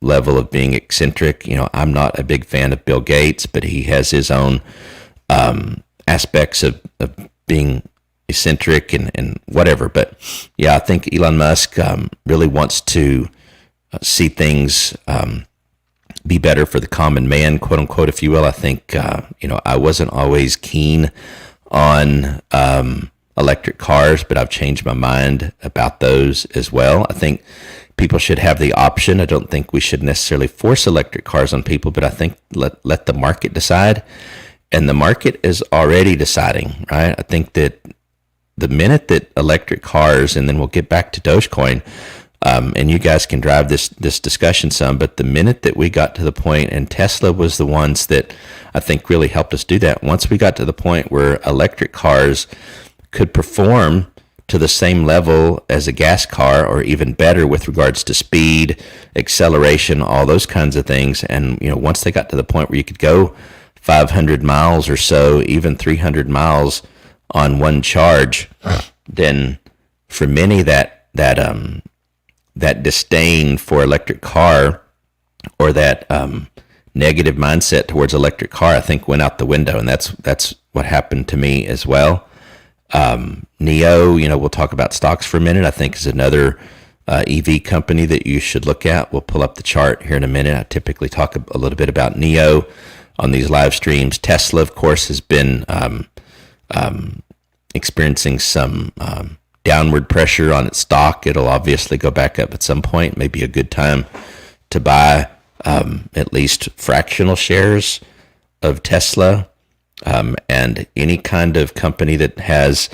S1: level of being eccentric. You know, I'm not a big fan of Bill Gates, but he has his own aspects of being eccentric and whatever. But yeah, I think Elon Musk really wants to see things be better for the common man, quote unquote, if you will. I think, I wasn't always keen on electric cars, but I've changed my mind about those as well. I think people should have the option. I don't think we should necessarily force electric cars on people, but I think let the market decide. And the market is already deciding, right? I think that the minute that electric cars, and then we'll get back to Dogecoin, and you guys can drive this discussion some, but the minute that we got to the point, and Tesla was the ones that I think really helped us do that, once we got to the point where electric cars could perform to the same level as a gas car or even better with regards to speed, acceleration, all those kinds of things. And, once they got to the point where you could go 500 miles or so, even 300 miles on one charge, then for many that disdain for electric car or that negative mindset towards electric car, I think went out the window. And that's what happened to me as well. NIO, we'll talk about stocks for a minute, I think is another EV company that you should look at. We'll pull up the chart here in a minute. I typically talk a little bit about NIO on these live streams. Tesla, of course, has been experiencing some downward pressure on its stock. It'll obviously go back up at some point. Maybe a good time to buy at least fractional shares of Tesla. And any kind of company that has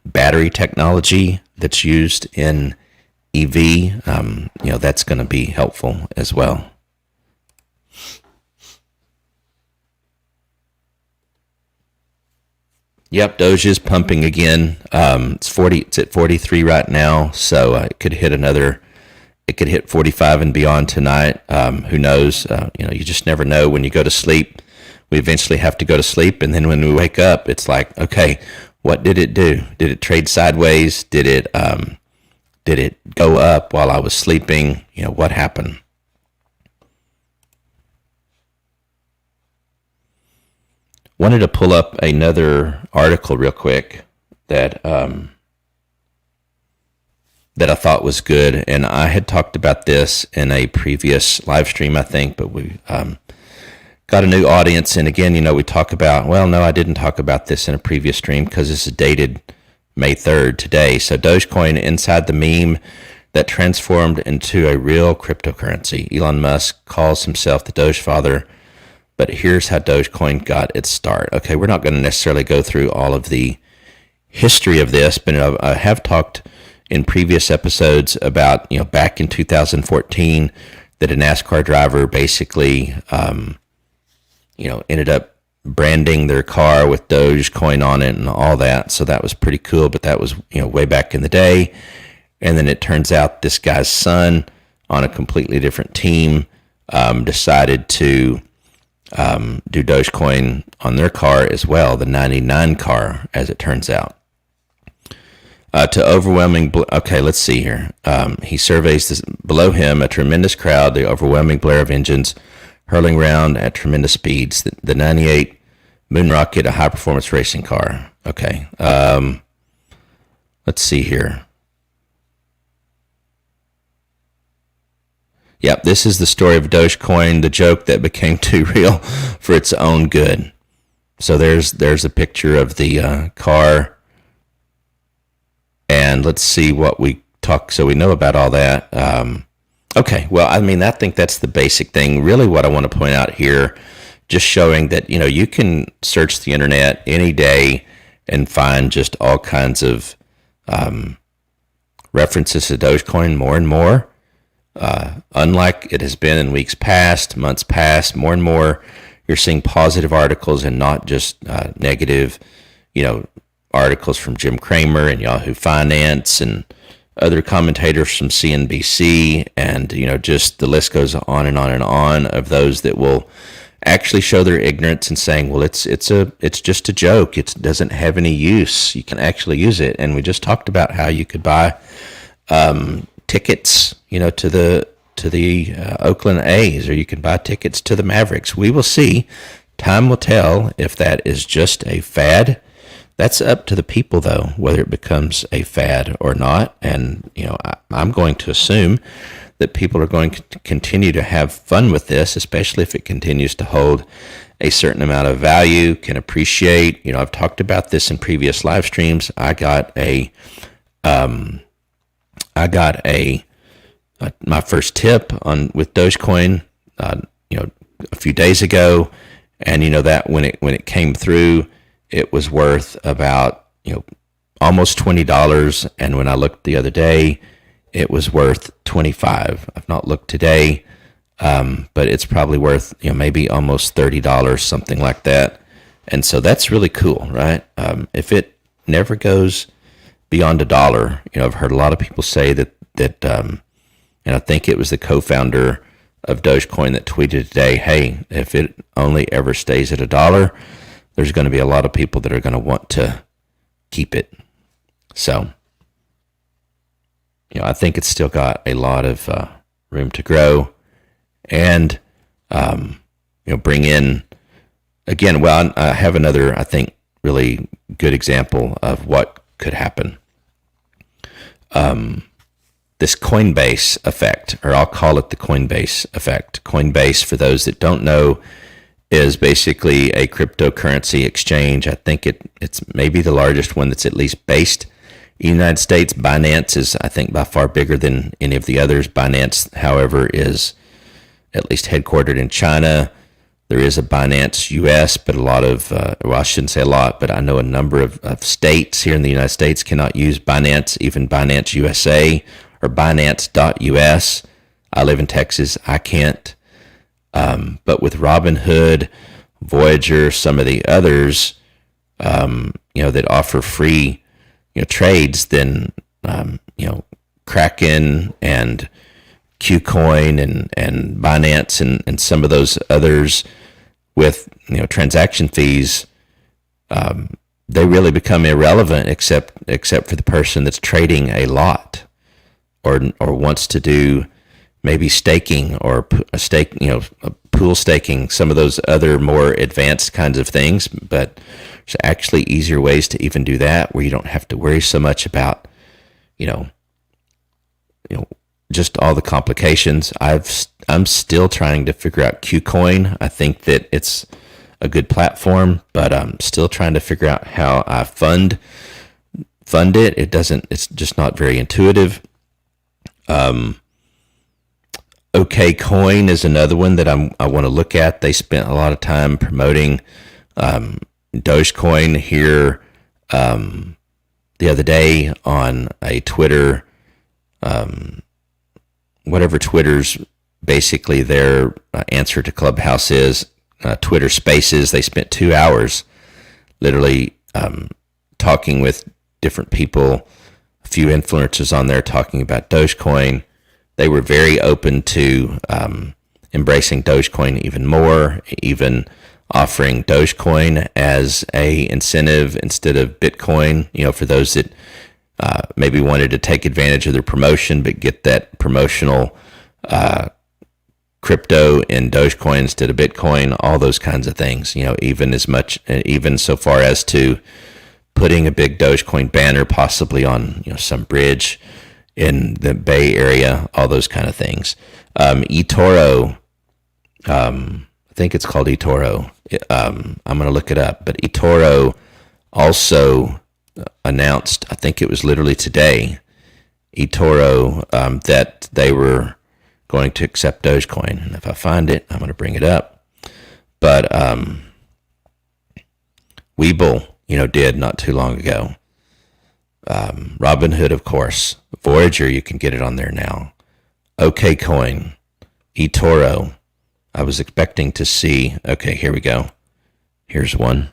S1: battery technology that's used in EV, that's going to be helpful as well. Yep, Doge is pumping again. It's at 43 right now, so it could hit 45 and beyond tonight. Who knows? You just never know. When you go to sleep, we eventually have to go to sleep, and then when we wake up, it's like, okay, what did it do? Did it trade sideways? Did it go up while I was sleeping? What happened? Wanted to pull up another article real quick that I thought was good, and I had talked about this in a previous live stream, I think, but we got a new audience. And again, we talk about, well, no, I didn't talk about this in a previous stream because this is dated May 3rd today. So Dogecoin inside the meme that transformed into a real cryptocurrency. Elon Musk calls himself the Doge father, but here's how Dogecoin got its start. Okay, we're not going to necessarily go through all of the history of this, but I have talked in previous episodes about, back in 2014, that a NASCAR driver basically ended up branding their car with Dogecoin on it and all that. So that was pretty cool, but that was, way back in the day. And then it turns out this guy's son on a completely different team decided to do Dogecoin on their car as well, the 99 car, as it turns out. To overwhelming, okay, let's see here. He surveys this, below him, a tremendous crowd, the overwhelming blare of engines hurling around at tremendous speeds. The 98 Moon Rocket, a high-performance racing car. Okay. Let's see here. Yep, this is the story of Dogecoin, the joke that became too real for its own good. So there's a picture of the car. And let's see what we talk, so we know about all that. Okay, well, I think that's the basic thing. Really what I want to point out here, just showing that, you can search the internet any day and find just all kinds of references to Dogecoin more and more. Unlike it has been in weeks past, months past, more and more, you're seeing positive articles and not just negative, articles from Jim Cramer and Yahoo Finance and other commentators from CNBC, and just the list goes on and on and on of those that will actually show their ignorance and saying, well, it's just a joke. It doesn't have any use. You can actually use it. And we just talked about how you could buy tickets, to the Oakland A's, or you can buy tickets to the Mavericks. We will see. Time will tell if that is just a fad. That's up to the people, though, whether it becomes a fad or not. And, I'm going to assume that people are going to continue to have fun with this, especially if it continues to hold a certain amount of value, can appreciate. I've talked about this in previous live streams. I got my first tip with Dogecoin, a few days ago, and that when it came through, it was worth about almost $20, and when I looked the other day, it was worth $25. I've not looked today, but it's probably worth maybe almost $30, something like that. And so that's really cool, right? If it never goes beyond $1, I've heard a lot of people say that and I think it was the co-founder of Dogecoin that tweeted today, hey, if it only ever stays at $1, there's going to be a lot of people that are going to want to keep it. So, I think it's still got a lot of room to grow and, bring in, again, well, I have another, I think, really good example of what could happen. This Coinbase effect, or I'll call it the Coinbase effect. Coinbase, for those that don't know, is basically a cryptocurrency exchange. I think it's maybe the largest one that's at least based in the United States. Binance is, I think, by far bigger than any of the others. Binance, however, is at least headquartered in China. There is a Binance US, but a lot of, well, I shouldn't say a lot, but I know a number of states here in the United States cannot use Binance, even Binance USA or Binance.us. I live in Texas. I can't. But with Robinhood, Voyager, some of the others, that offer free, trades, then, Kraken and KuCoin and Binance and some of those others with, transaction fees, they really become irrelevant except for the person that's trading a lot or wants to do maybe staking or pool staking, some of those other more advanced kinds of things. But there's actually easier ways to even do that where you don't have to worry so much about, just all the complications. I'm still trying to figure out KuCoin. I think that it's a good platform, but I'm still trying to figure out how I fund it. It's just not very intuitive. OKCoin is another one that I want to look at. They spent a lot of time promoting Dogecoin here the other day on a Twitter, whatever Twitter's basically their answer to Clubhouse is, Twitter Spaces. They spent 2 hours literally talking with different people, a few influencers on there talking about Dogecoin. They were very open to embracing Dogecoin even more, even offering Dogecoin as a incentive instead of Bitcoin, for those that maybe wanted to take advantage of their promotion but get that promotional crypto in Dogecoin instead of Bitcoin, all those kinds of things, even so far as to putting a big Dogecoin banner possibly on some bridge in the Bay Area, all those kind of things. Etoro, I think it's called Etoro. I'm going to look it up, but Etoro also announced, I think it was literally today, Etoro, that they were going to accept Dogecoin. And if I find it, I'm going to bring it up. But Webull, did not too long ago. Robinhood, of course. Voyager, you can get it on there now. OKCoin, Etoro. I was expecting to see. Okay, here we go. Here's one.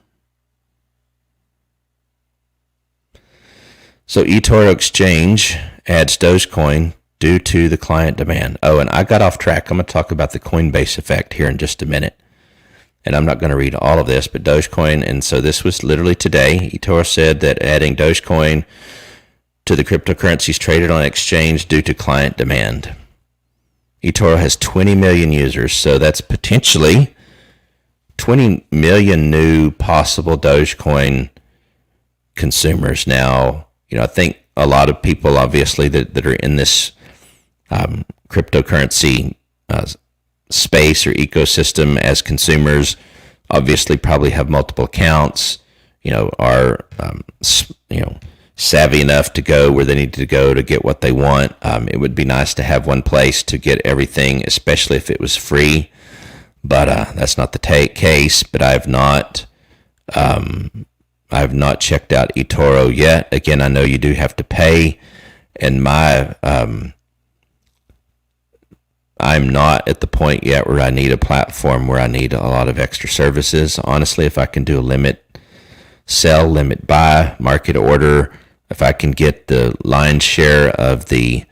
S1: So eToro Exchange adds Dogecoin due to the client demand. Oh, and I got off track. I'm going to talk about the Coinbase effect here in just a minute. And I'm not going to read all of this, but Dogecoin, and so this was literally today. eToro said that adding Dogecoin to the cryptocurrencies traded on exchange due to client demand. Etoro has 20 million users, so that's potentially 20 million new possible Dogecoin consumers. Now, I think a lot of people, obviously, that are in this cryptocurrency space or ecosystem as consumers, obviously probably have multiple accounts, are, savvy enough to go where they need to go to get what they want. It would be nice to have one place to get everything, especially if it was free. But that's not the case. But I have not checked out eToro yet. Again, I know you do have to pay, and I'm not at the point yet where I need a platform where I need a lot of extra services. Honestly, if I can do a limit sell, limit buy, market order, if I can get the lion's share of the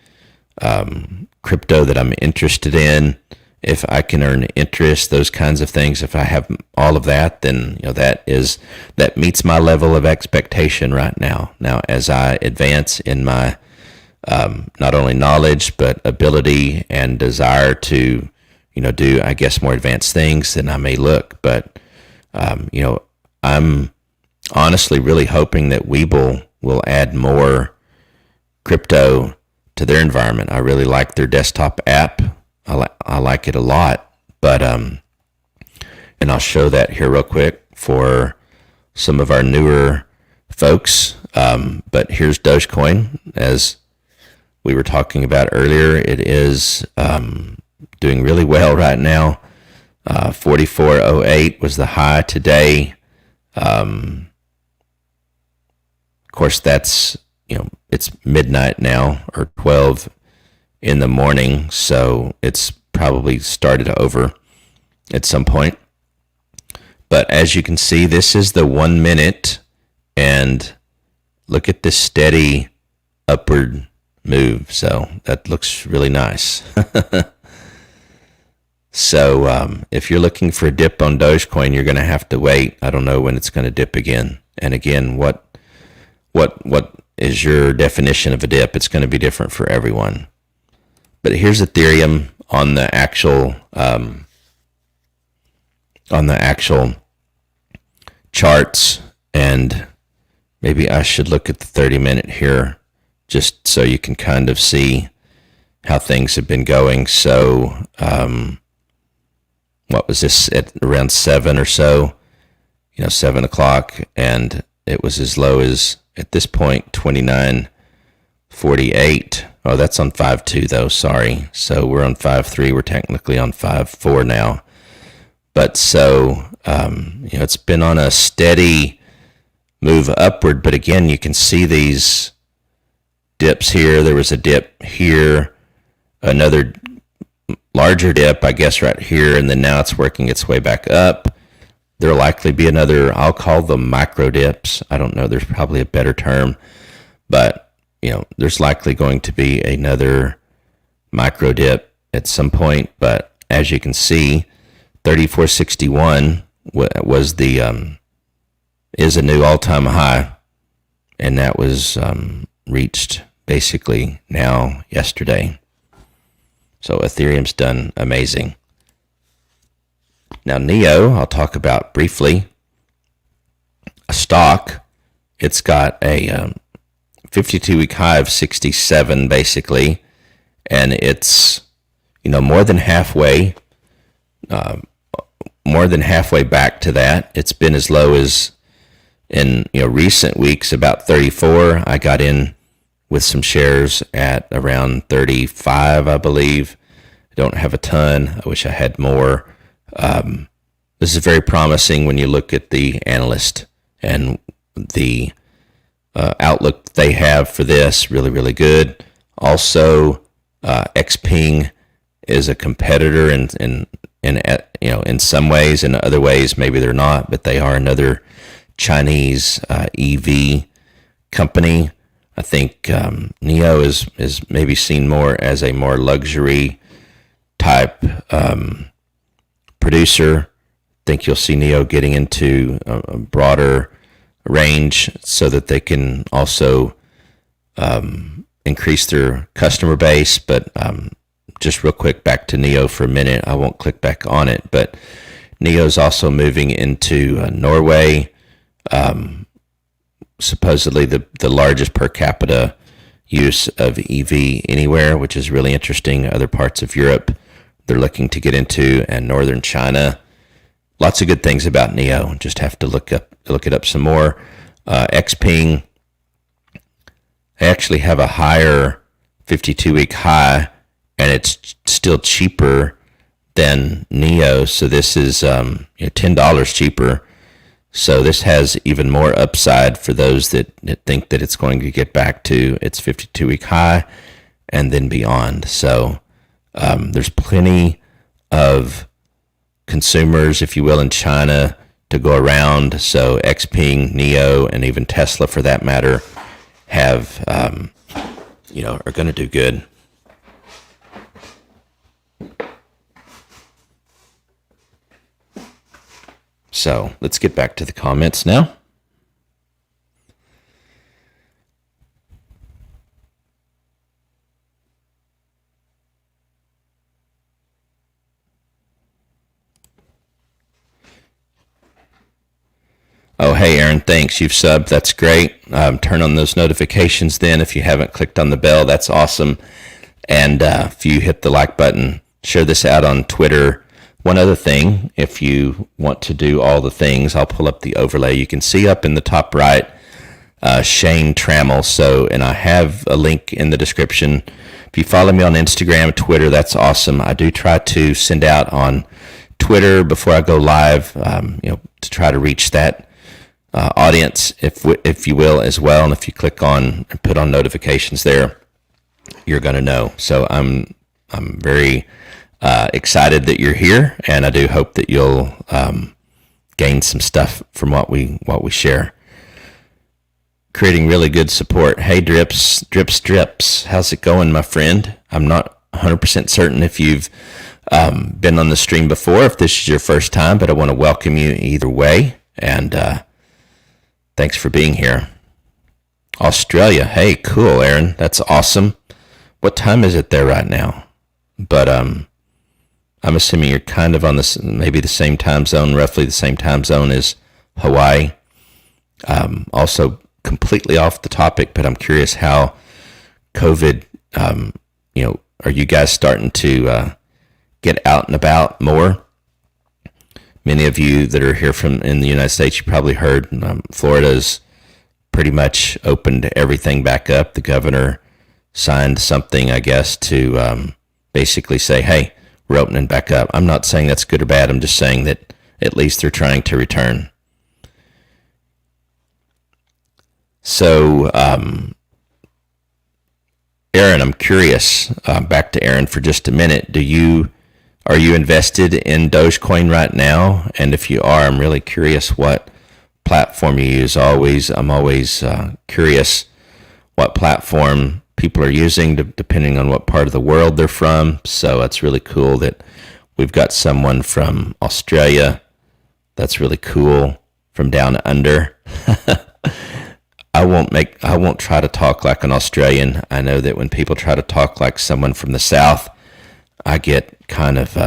S1: crypto that I'm interested in, if I can earn interest, those kinds of things, if I have all of that, then that meets my level of expectation right now. Now, as I advance in my not only knowledge but ability and desire to do, I guess, more advanced things, then I may look. But I'm honestly really hoping that Webull will add more crypto to their environment. I really like their desktop app. I like it a lot. But and I'll show that here real quick for some of our newer folks. But here's Dogecoin, as we were talking about earlier. It is doing really well right now. 44.08 was the high today. Of course, that's, it's midnight now, or 12 in the morning, so it's probably started over at some point. But as you can see, this is the 1 minute, and look at this steady upward move. So that looks really nice. So if you're looking for a dip on Dogecoin, you're going to have to wait. I don't know when it's going to dip again. And again, what is your definition of a dip? It's going to be different for everyone. But here's Ethereum on the actual charts, and maybe I should look at the 30-minute here, just so you can kind of see how things have been going. So, what was this, at around 7 or so, 7 o'clock, and it was as low as, at this point, 29.48. Oh, that's on 5.2 though, sorry. So we're on 5.3, we're technically on 5.4 now. But so, it's been on a steady move upward, but again, you can see these dips here. There was a dip here, another larger dip, I guess, right here, and then now it's working its way back up. There'll likely be another, I'll call them micro dips. I don't know, there's probably a better term, but there's likely going to be another micro dip at some point. But as you can see, 34.61 was is a new all-time high, and that was reached basically yesterday. So Ethereum's done amazing. Now Neo, I'll talk about briefly. A stock, it's got a 52-week high of 67 basically, and it's more than halfway back to that. It's been as low as in recent weeks about 34. I got in with some shares at around 35, I believe. I don't have a ton. I wish I had more. This is very promising when you look at the analyst and the outlook they have for this. Really, really good. Also, Xpeng is a competitor in some ways. In other ways, maybe they're not, but they are another Chinese EV company. I think Neo is maybe seen more as a more luxury type producer. I think you'll see Neo getting into a broader range so that they can also increase their customer base. But just real quick, back to Neo for a minute. I won't click back on it, but Neo's also moving into Norway. Supposedly the largest per capita use of EV anywhere, which is really interesting. Other parts of Europe they're looking to get into, and northern China. Lots of good things about Neo. Just have to look it up some more. Xpeng, they actually have a higher 52-week high, and it's still cheaper than Neo. So this is $10 cheaper. So this has even more upside for those that think that it's going to get back to its 52-week high and then beyond. So there's plenty of consumers, if you will, in China to go around. So Xpeng, Neo, and even Tesla, for that matter, have are going to do good. So let's get back to the comments now. Oh, hey, Aaron, thanks. You've subbed. That's great. Turn on those notifications then. If you haven't clicked on the bell, that's awesome. And if you hit the like button, share this out on Twitter. One other thing, if you want to do all the things, I'll pull up the overlay. You can see up in the top right, Shane Trammel. And I have a link in the description. If you follow me on Instagram, Twitter, that's awesome. I do try to send out on Twitter before I go live, to try to reach that audience, if you will, as well. And if you click on and put on notifications there, you're going to know. So I'm very excited that you're here, and I do hope that you'll gain some stuff from what we share. Creating really good support. Hey, Drips, how's it going, my friend? I'm not 100% certain if you've been on the stream before, if this is your first time, but I want to welcome you either way, and thanks for being here. Australia, hey, cool, Aaron, that's awesome. What time is it there right now? But I'm assuming you're kind of on maybe the same time zone, roughly the same time zone as Hawaii. Also, completely off the topic, but I'm curious how COVID, are you guys starting to get out and about more? Many of you that are here in the United States, you probably heard Florida's pretty much opened everything back up. The governor signed something, I guess, to basically say, hey, we're opening back up. I'm not saying that's good or bad. I'm just saying that at least they're trying to return. So, Aaron, I'm curious, back to Aaron for just a minute. Are you invested in Dogecoin right now? And if you are, I'm really curious what platform you use. I'm always curious what platform people are using, depending on what part of the world they're from. So it's really cool that we've got someone from Australia. That's really cool. From down under. I won't try to talk like an Australian. I know that when people try to talk like someone from the South, I get kind of,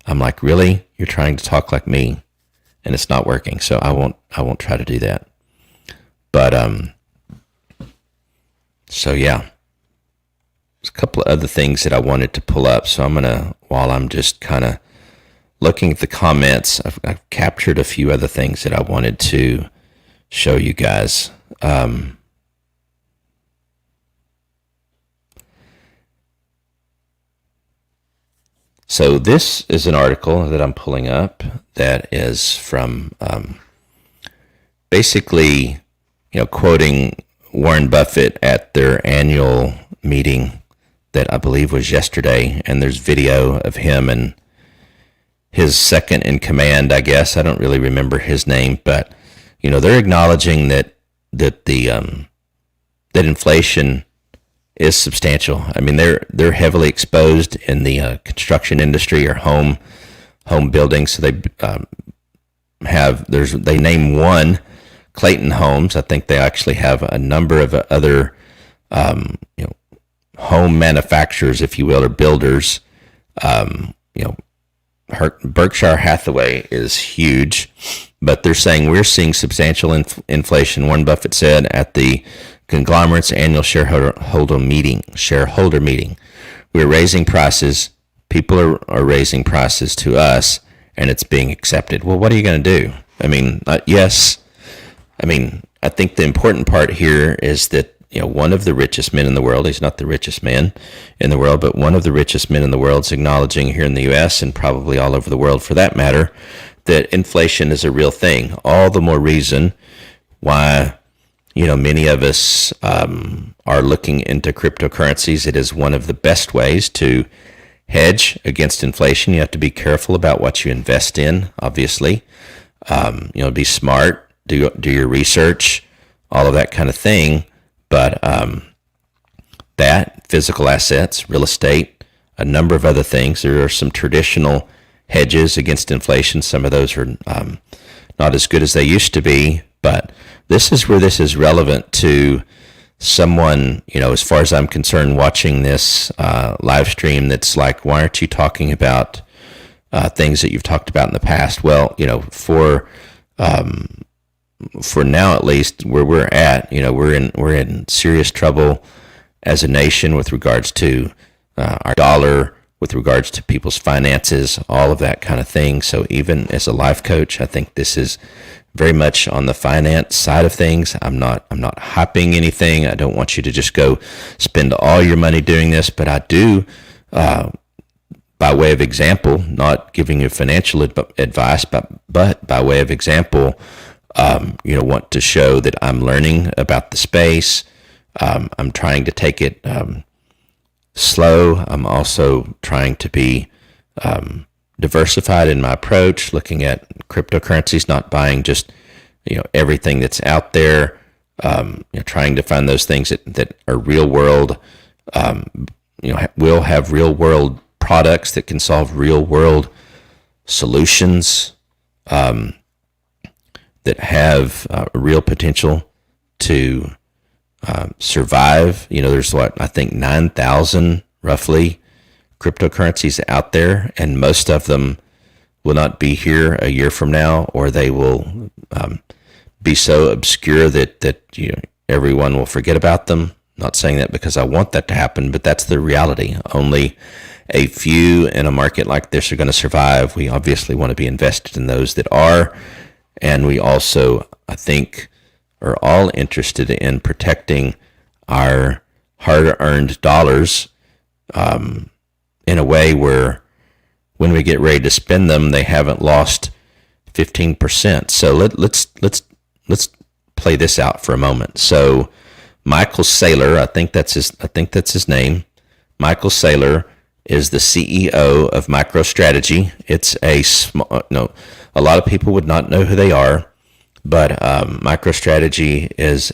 S1: I'm like, really? You're trying to talk like me? And it's not working. So I won't try to do that. But, so yeah. There's a couple of other things that I wanted to pull up. So while I'm just kind of looking at the comments, I've captured a few other things that I wanted to show you guys. So this is an article that I'm pulling up that is from basically, quoting Warren Buffett at their annual meeting that I believe was yesterday. And there's video of him and his second in command, I guess. I don't really remember his name, but, they're acknowledging that the that inflation is substantial. I mean, they're heavily exposed in the construction industry or home building. So they they name one, Clayton Homes. I think they actually have a number of other home manufacturers, if you will, or builders. Berkshire Hathaway is huge, but they're saying we're seeing substantial inflation. Warren Buffett said at the conglomerate's annual shareholder meeting, we're raising prices. People are raising prices to us, and it's being accepted. Well, what are you going to do? I mean, yes. I mean, I think the important part here is that, one of the richest men in the world, he's not the richest man in the world, but one of the richest men in the world is acknowledging here in the U.S. and probably all over the world for that matter, that inflation is a real thing. All the more reason why, many of us are looking into cryptocurrencies. It is one of the best ways to hedge against inflation. You have to be careful about what you invest in, obviously. Be smart, do your research, all of that kind of thing. But that, physical assets, real estate, a number of other things. There are some traditional hedges against inflation. Some of those are not as good as they used to be. But this is where this is relevant to someone, as far as I'm concerned, watching this live stream that's like, why aren't you talking about things that you've talked about in the past? Well, for now, at least, where we're at, we're in serious trouble as a nation with regards to our dollar, with regards to people's finances, all of that kind of thing. So even as a life coach, I think this is very much on the finance side of things. I'm not hyping anything. I don't want you to just go spend all your money doing this, but I do, by way of example, not giving you financial advice, but by way of example, want to show that I'm learning about the space. I'm trying to take it slow. I'm also trying to be diversified in my approach, looking at cryptocurrencies, not buying just everything that's out there. Trying to find those things that are real world. Will have real world products that can solve real world solutions. That have real potential to survive. There's I think 9,000 roughly cryptocurrencies out there, and most of them will not be here a year from now, or they will be so obscure that everyone will forget about them. Not saying that because I want that to happen, but that's the reality. Only a few in a market like this are going to survive. We obviously want to be invested in those that are. And we also, I think, are all interested in protecting our hard-earned dollars in a way where when we get ready to spend them, they haven't lost 15%. So let's play this out for a moment. So Michael Saylor, I think that's his name. Michael Saylor is the CEO of MicroStrategy. It's a lot of people would not know who they are, but MicroStrategy is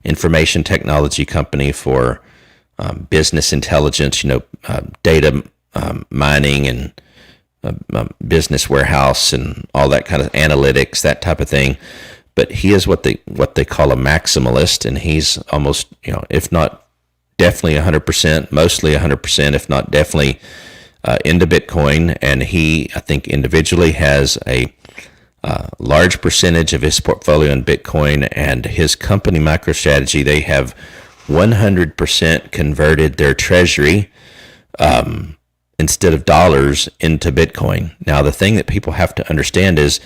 S1: information technology company for business intelligence, data mining and business warehouse and all that kind of analytics, that type of thing. But he is what they call a maximalist, and he's almost, if not definitely 100%, mostly 100%, if not definitely into Bitcoin. And he, I think, individually has a large percentage of his portfolio in Bitcoin, and his company MicroStrategy, they have 100% converted their treasury instead of dollars into Bitcoin. Now, the thing that people have to understand is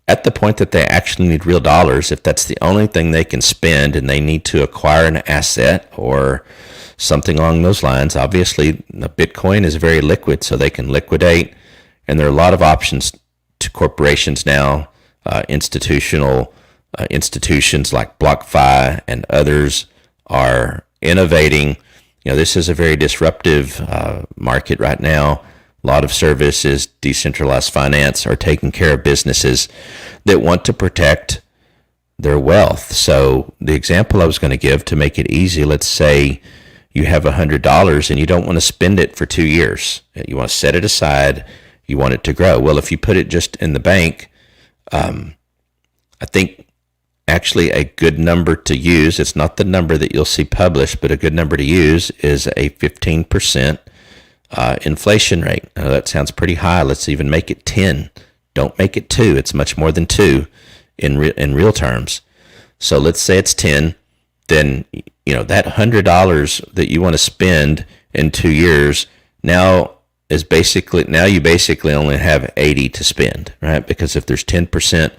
S1: at the point that they actually need real dollars, if that's the only thing they can spend and they need to acquire an asset or something along those lines, obviously Bitcoin is very liquid, so they can liquidate. And there are a lot of options to corporations now, institutions like BlockFi and others are innovating. This is a very disruptive market right now. A lot of services, decentralized finance, are taking care of businesses that want to protect their wealth. So the example I was going to give to make it easy, let's say you have $100 and you don't want to spend it for 2 years. You want to set it aside. You want it to grow. Well, if you put it just in the bank, I think actually a good number to use, it's not the number that you'll see published, but a good number to use is a 15% inflation rate. Now, that sounds pretty high. Let's even make it 10. Don't make it 2. It's much more than 2 in real terms. So let's say it's 10. Then, that $100 that you want to spend in 2 years now you basically only have 80 to spend, right? Because if there's 10%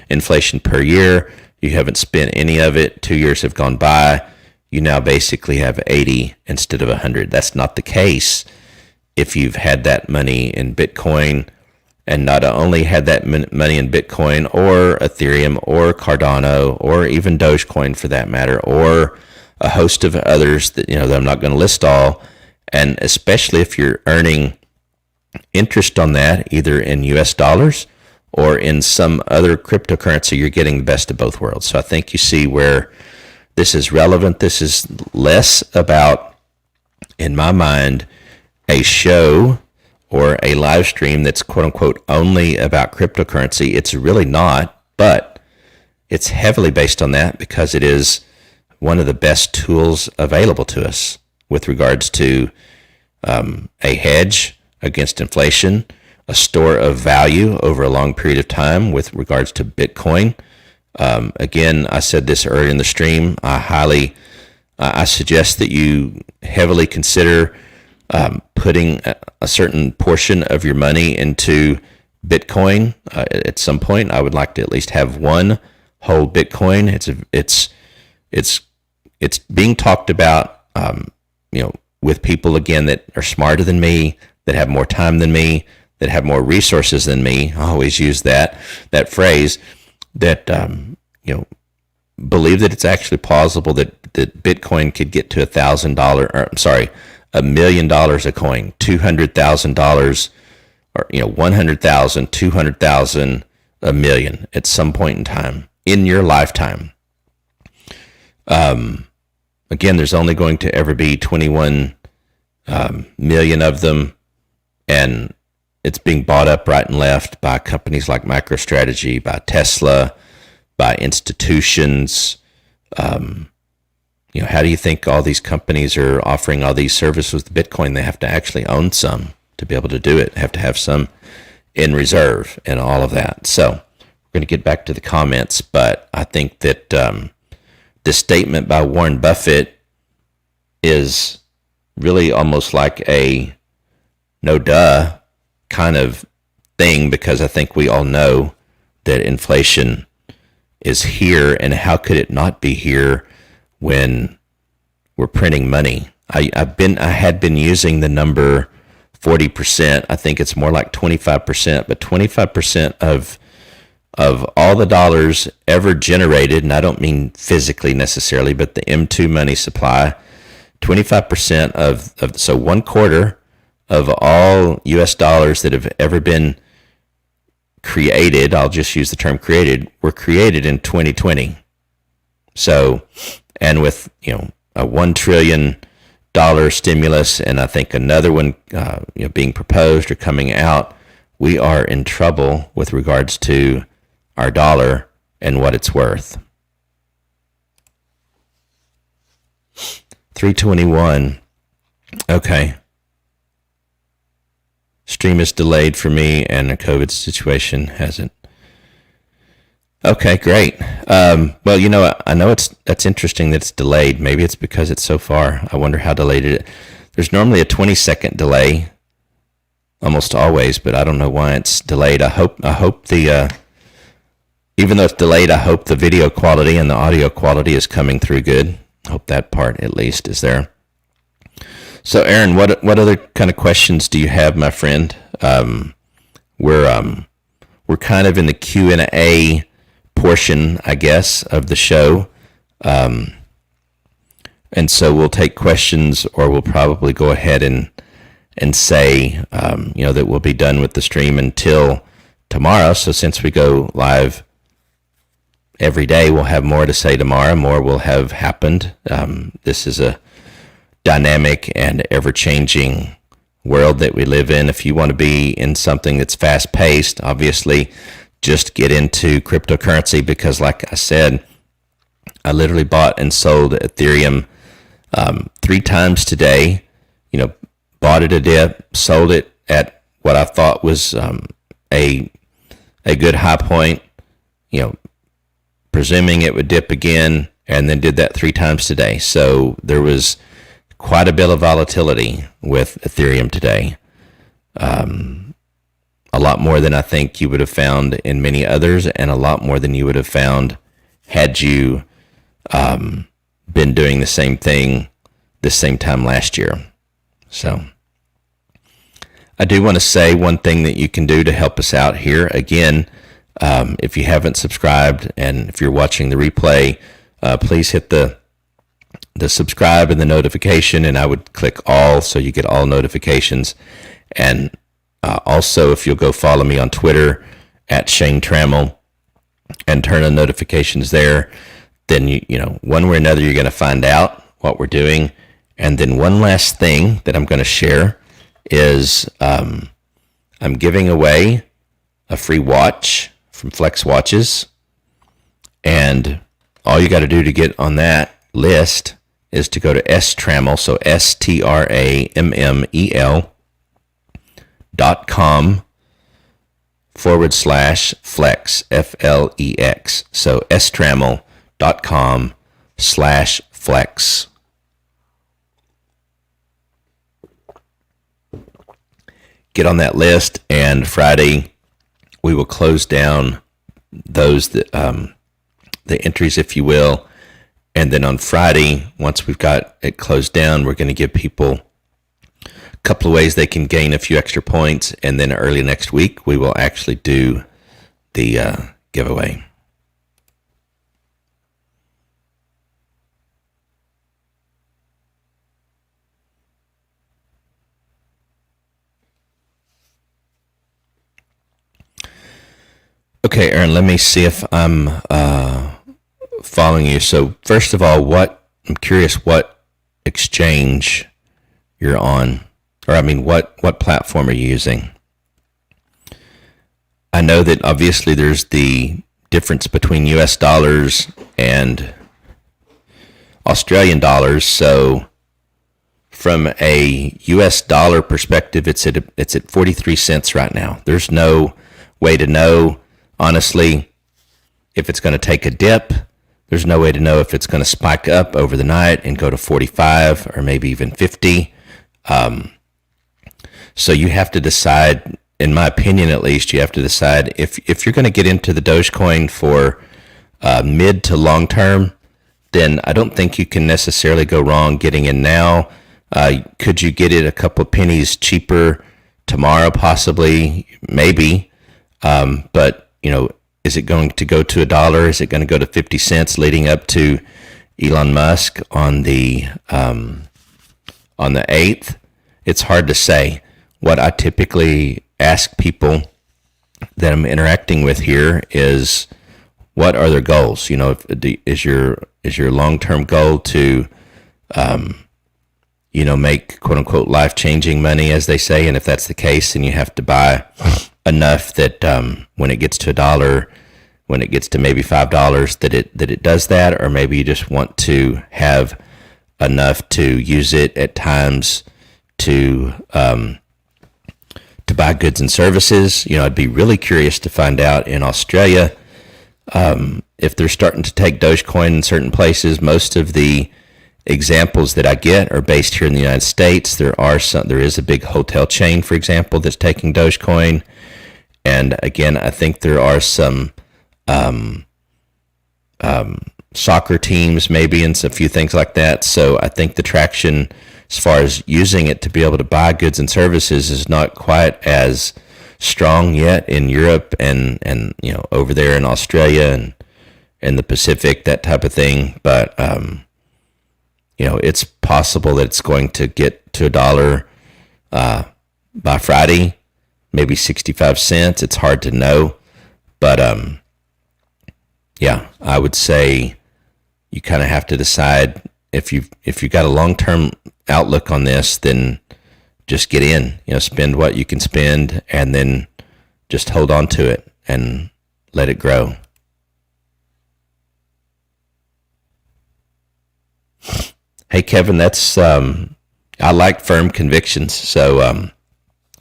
S1: inflation per year, you haven't spent any of it, 2 years have gone by, you now basically have 80 instead of 100. That's not the case if you've had that money in Bitcoin, and not only had that money in Bitcoin or Ethereum or Cardano or even Dogecoin for that matter, or a host of others that I'm not going to list all. And especially if you're earning interest on that, either in US dollars or in some other cryptocurrency, you're getting the best of both worlds. So I think you see where this is relevant. This is less about, in my mind, a show or a live stream that's quote unquote only about cryptocurrency. It's really not, but it's heavily based on that because it is one of the best tools available to us with regards to a hedge against inflation, a store of value over a long period of time with regards to Bitcoin. Again, I said this earlier in the stream. I suggest that you heavily consider putting a certain portion of your money into Bitcoin. At some point, I would like to at least have one whole Bitcoin. It's being talked about, with people again that are smarter than me, that have more time than me, that have more resources than me. I always use that phrase, that believe that it's actually plausible that Bitcoin could get to $1 million a coin, $200,000, or 100,000, 200,000, a million at some point in time in your lifetime. Again, there's only going to ever be 21 million of them, and it's being bought up right and left by companies like MicroStrategy, by Tesla, by institutions. How do you think all these companies are offering all these services with Bitcoin? They have to actually own some to be able to do it. They have to have some in reserve and all of that. So we're going to get back to the comments, but I think that this statement by Warren Buffett is really almost like a no duh kind of thing, because I think we all know that inflation is here, and how could it not be here when we're printing money? I had been using the number 40%. I think it's more like 25%, but 25% of all the dollars ever generated, and I don't mean physically necessarily, but the M2 money supply, 25% of so 1/4 of all US dollars that have ever been created, I'll just use the term created, were created in 2020. So, and with, a $1 trillion stimulus, and I think another one, being proposed or coming out, we are in trouble with regards to our dollar and what it's worth. 321. Okay. Stream is delayed for me, and the COVID situation hasn't. Okay, great. Well, I know that's interesting that it's delayed. Maybe it's because it's so far. I wonder how delayed it is. There's normally a 20-second delay, almost always, but I don't know why it's delayed. I hope even though it's delayed, I hope the video quality and the audio quality is coming through good. I hope that part at least is there. So, Aaron, what other kind of questions do you have, my friend? We're kind of in the Q&A portion, I guess, of the show, and so we'll take questions, or we'll probably go ahead and say, that we'll be done with the stream until tomorrow. So since we go live every day. We'll have more to say tomorrow. More will have happened. This is a dynamic and ever-changing world that we live in. If you want to be in something that's fast-paced, obviously just get into cryptocurrency, because like I said, I literally bought and sold Ethereum 3 times today. Bought it a dip, sold it at what I thought was a good high point, presuming it would dip again, and then did that 3 times today. So there was quite a bit of volatility with Ethereum today. A lot more than I think you would have found in many others, and a lot more than you would have found had you been doing the same thing this same time last year. So I do want to say one thing that you can do to help us out here. Again, if you haven't subscribed, and if you're watching the replay, please hit the subscribe and the notification, and I would click all so you get all notifications. And also, if you'll go follow me on Twitter at Shawn Trammel and turn on notifications there, then one way or another you're going to find out what we're doing. And then one last thing that I'm going to share is I'm giving away a free watch from Flex Watches, and all you got to do to get on that list is to go to Trammel, so STRAMMEL.com/flex, FLEX. So STRAMMEL.com/flex. Get on that list, and Friday we will close down those the entries, if you will. And then on Friday, once we've got it closed down, we're going to give people a couple of ways they can gain a few extra points. And then early next week, we will actually do the giveaway. Okay, Aaron, let me see if I'm following you. So first of all, I'm curious what exchange you're on, or what platform are you using? I know that obviously there's the difference between US dollars and Australian dollars. So from a US dollar perspective, it's at 43 cents right now. There's no way to know, honestly, if it's going to take a dip. There's no way to know if it's going to spike up over the night and go to 45 or maybe even 50. So you have to decide, in my opinion at least, you have to decide if you're going to get into the Dogecoin for mid to long term, then I don't think you can necessarily go wrong getting in now. Could you get it a couple of pennies cheaper tomorrow? Possibly, maybe. But, is it going to go to $1? Is it going to go to 50 cents leading up to Elon Musk on the 8th? It's hard to say. What I typically ask people that I'm interacting with here is, what are their goals? Is your long-term goal to, make quote unquote life-changing money, as they say? And if that's the case, then you have to buy enough that when it gets to $1, when it gets to maybe $5, that it does that. Or maybe you just want to have enough to use it at times to buy goods and services. I'd be really curious to find out in Australia if they're starting to take Dogecoin in certain places. Most of the examples that I get are based here in the United States. There is a big hotel chain, for example, that's taking Dogecoin. And again, I think there are some soccer teams maybe, and a few things like that. So I think the traction as far as using it to be able to buy goods and services is not quite as strong yet in Europe and over there in Australia and in the Pacific, that type of thing. But it's possible that it's going to get to $1 by Friday, maybe 65 cents. It's hard to know, but I would say you kind of have to decide if you've got a long-term outlook on this, then just get in, spend what you can spend and then just hold on to it and let it grow. Hey, Kevin, that's, I like firm convictions. So,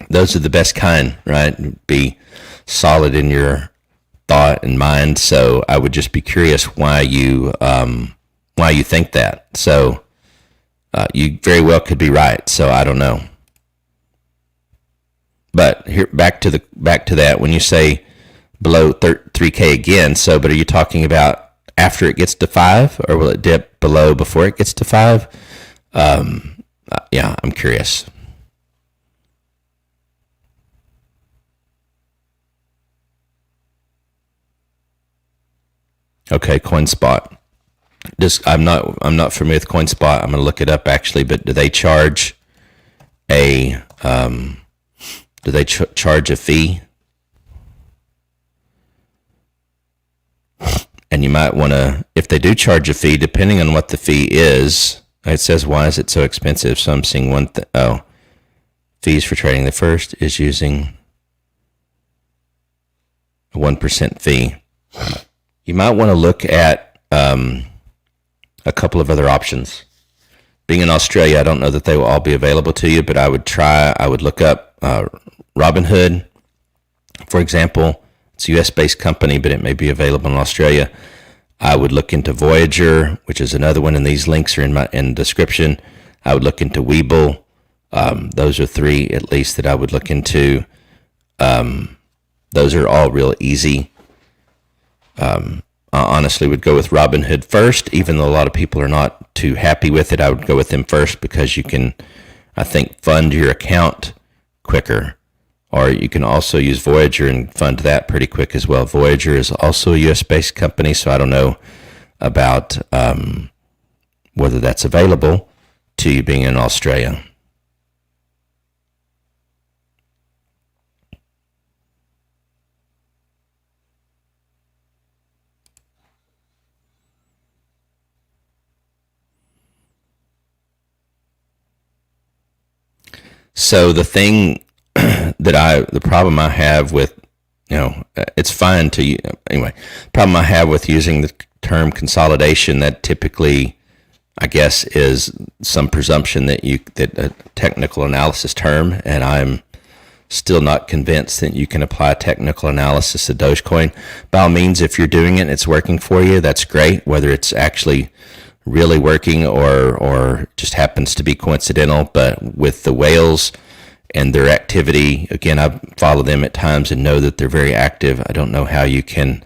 S1: those are the best kind, right? Be solid in your thought and mind. So I would just be curious why you think that. So, you very well could be right. So I don't know. But here, back to that. When you say below 3K again, but are you talking about after it gets to 5, or will it dip below before it gets to 5? Yeah, I'm curious. Okay, CoinSpot. I'm not familiar with CoinSpot. I'm going to look it up actually. But do they charge a charge a fee? And you might want to, if they do charge a fee, depending on what the fee is, it says, why is it so expensive? So I'm seeing fees for trading. The first is using a 1% fee. You might want to look at a couple of other options. Being in Australia, I don't know that they will all be available to you, but I would look up Robinhood, for example. It's a US-based company, but it may be available in Australia. I would look into Voyager, which is another one, and these links are in the description. I would look into Webull. Those are 3 at least that I would look into. Those are all real easy. I honestly would go with Robinhood first, even though a lot of people are not too happy with it. I would go with them first because you can, I think, fund your account quicker. Or you can also use Voyager and fund that pretty quick as well. Voyager is also a US-based company, so I don't know about whether that's available to you being in Australia. So the problem I have with, it's fine to, anyway, problem I have with using the term consolidation, that typically, I guess, is some presumption that a technical analysis term, and I'm still not convinced that you can apply technical analysis to Dogecoin. By all means, if you're doing it and it's working for you, that's great, whether it's actually really working or just happens to be coincidental. But with the whales and their activity, again, I follow them at times and know that they're very active. I don't know how you can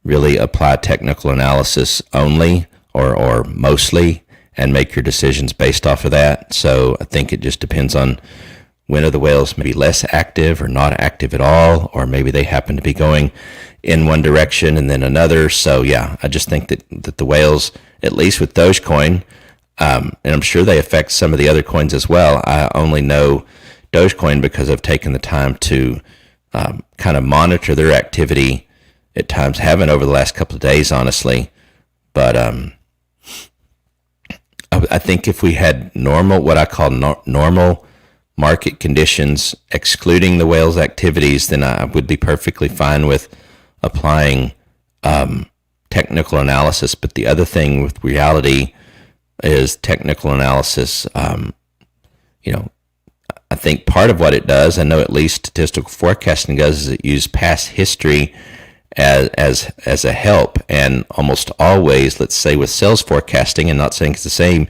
S1: really apply technical analysis only or mostly and make your decisions based off of that. So I think it just depends on when are the whales maybe less active or not active at all, or maybe they happen to be going in one direction and then another. So yeah, I just think that the whales, at least with Dogecoin, and I'm sure they affect some of the other coins as well. I only know Dogecoin because I've taken the time to kind of monitor their activity at times. Haven't over the last couple of days, honestly. But I think if we had what I call normal market conditions, excluding the whales' activities, then I would be perfectly fine with applying technical analysis. But the other thing with reality is technical analysis, I think part of what it does, I know at least statistical forecasting does, is it uses past history as a help. And almost always, let's say with sales forecasting, and not saying it's the same,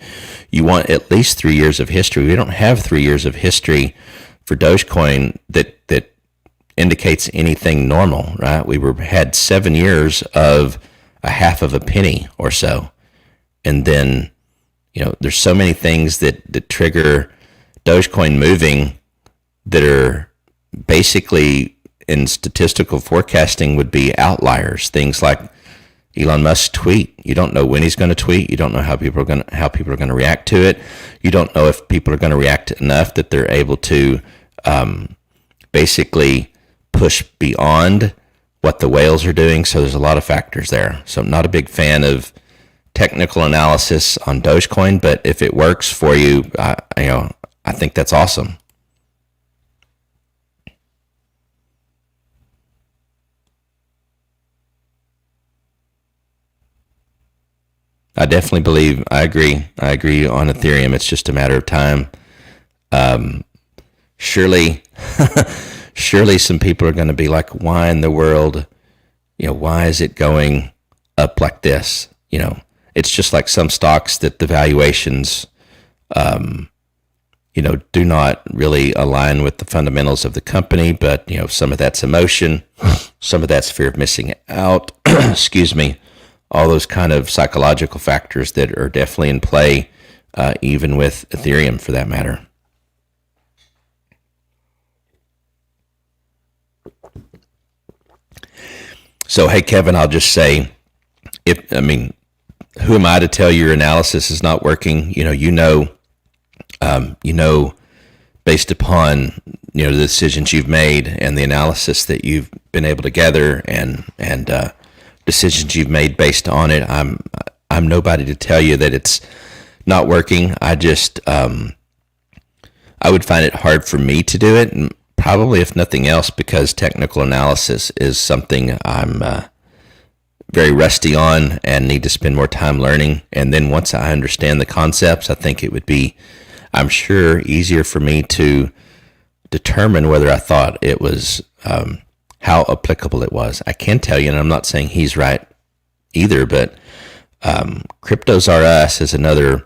S1: you want at least 3 years of history. We don't have 3 years of history for Dogecoin that indicates anything normal, right? We had 7 years of a half of a penny or so. And then, there's so many things that trigger Dogecoin moving that are basically in statistical forecasting would be outliers. Things like Elon Musk's tweet. You don't know when he's going to tweet. You don't know how people are going to react to it. You don't know if people are going to react enough that they're able to basically push beyond what the whales are doing. So there's a lot of factors there. So I'm not a big fan of technical analysis on Dogecoin, but if it works for you, I think that's awesome. I definitely believe, I agree on Ethereum. It's just a matter of time. Surely, surely some people are going to be like, why in the world, why is it going up like this? It's just like some stocks that the valuations, do not really align with the fundamentals of the company, but, some of that's emotion, some of that's fear of missing out, excuse me, all those kind of psychological factors that are definitely in play, even with Ethereum for that matter. So, hey, Kevin, I'll just say, who am I to tell your analysis is not working? Based upon, the decisions you've made and the analysis that you've been able to gather and decisions you've made based on it. I'm nobody to tell you that it's not working. I just, I would find it hard for me to do it, and probably if nothing else, because technical analysis is something I'm very rusty on and need to spend more time learning. And then once I understand the concepts, I think it would be, I'm sure, easier for me to determine whether I thought it was, how applicable it was. I can tell you, and I'm not saying he's right either, but Cryptos R Us is another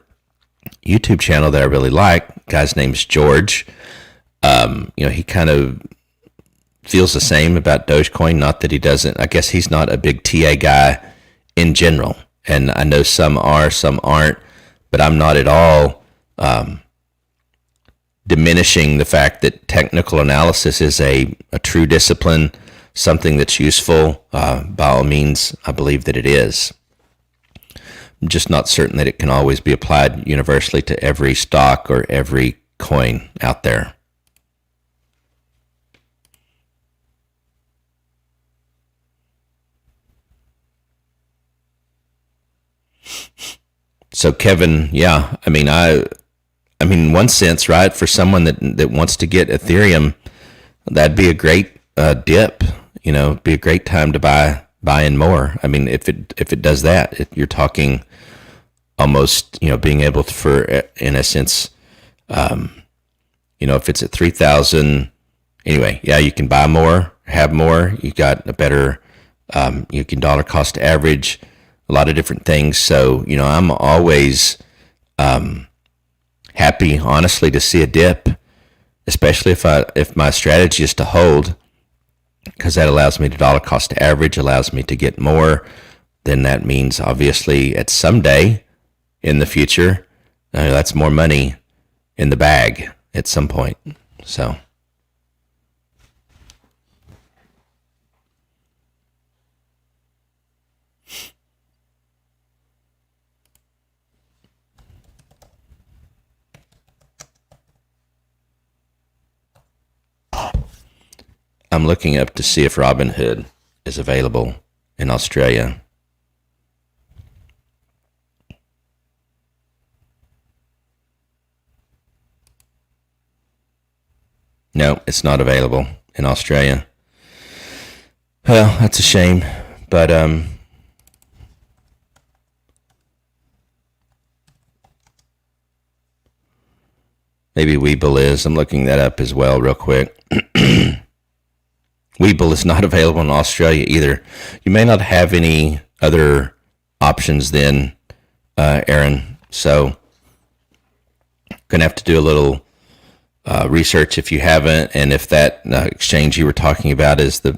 S1: YouTube channel that I really like. Guy's name's George. He kind of feels the same about Dogecoin. Not that he doesn't. I guess he's not a big TA guy in general. And I know some are, some aren't, but I'm not at all diminishing the fact that technical analysis is a true discipline, something that's useful. By all means, I believe that it is. I'm just not certain that it can always be applied universally to every stock or every coin out there. So Kevin, yeah, in one sense, right, for someone that wants to get Ethereum, that'd be a great dip. Be a great time to buy in more. If it does that, you're talking almost, being able to, for, in a sense, if it's at 3,000, anyway, yeah, you can buy more, have more. You got a better, you can dollar cost average, a lot of different things. So, I'm always happy, honestly, to see a dip, especially if my strategy is to hold, because that allows me to dollar cost average, allows me to get more. Then that means, obviously, at some day in the future, that's more money in the bag at some point. So. I'm looking up to see if Robinhood is available in Australia. No, it's not available in Australia. Well, that's a shame, but maybe Webull is. I'm looking that up as well real quick. Webull is not available in Australia either. You may not have any other options then, Aaron. So, going to have to do a little research if you haven't, and if that exchange you were talking about is the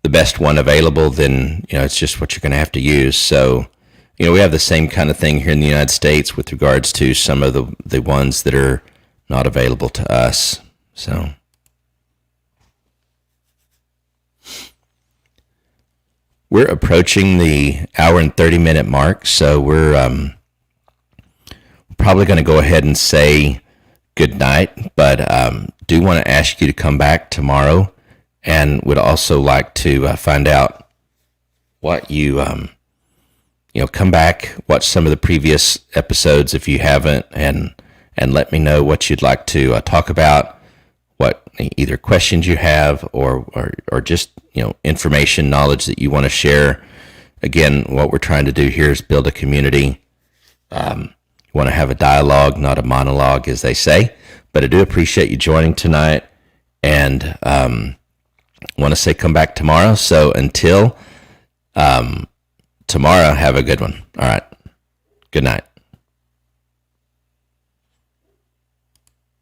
S1: best one available, then it's just what you're going to have to use. So, we have the same kind of thing here in the United States with regards to some of the ones that are not available to us. So. We're approaching the hour and 30-minute mark, so we're probably going to go ahead and say good night, but do want to ask you to come back tomorrow and would also like to find out what you come back, watch some of the previous episodes if you haven't, and let me know what you'd like to talk about, what either questions you have or just information, knowledge that you want to share. Again, what we're trying to do here is build a community. You want to have a dialogue, not a monologue, as they say. But I do appreciate you joining tonight, and want to say come back tomorrow. So until tomorrow, have a good one. All right. Good night.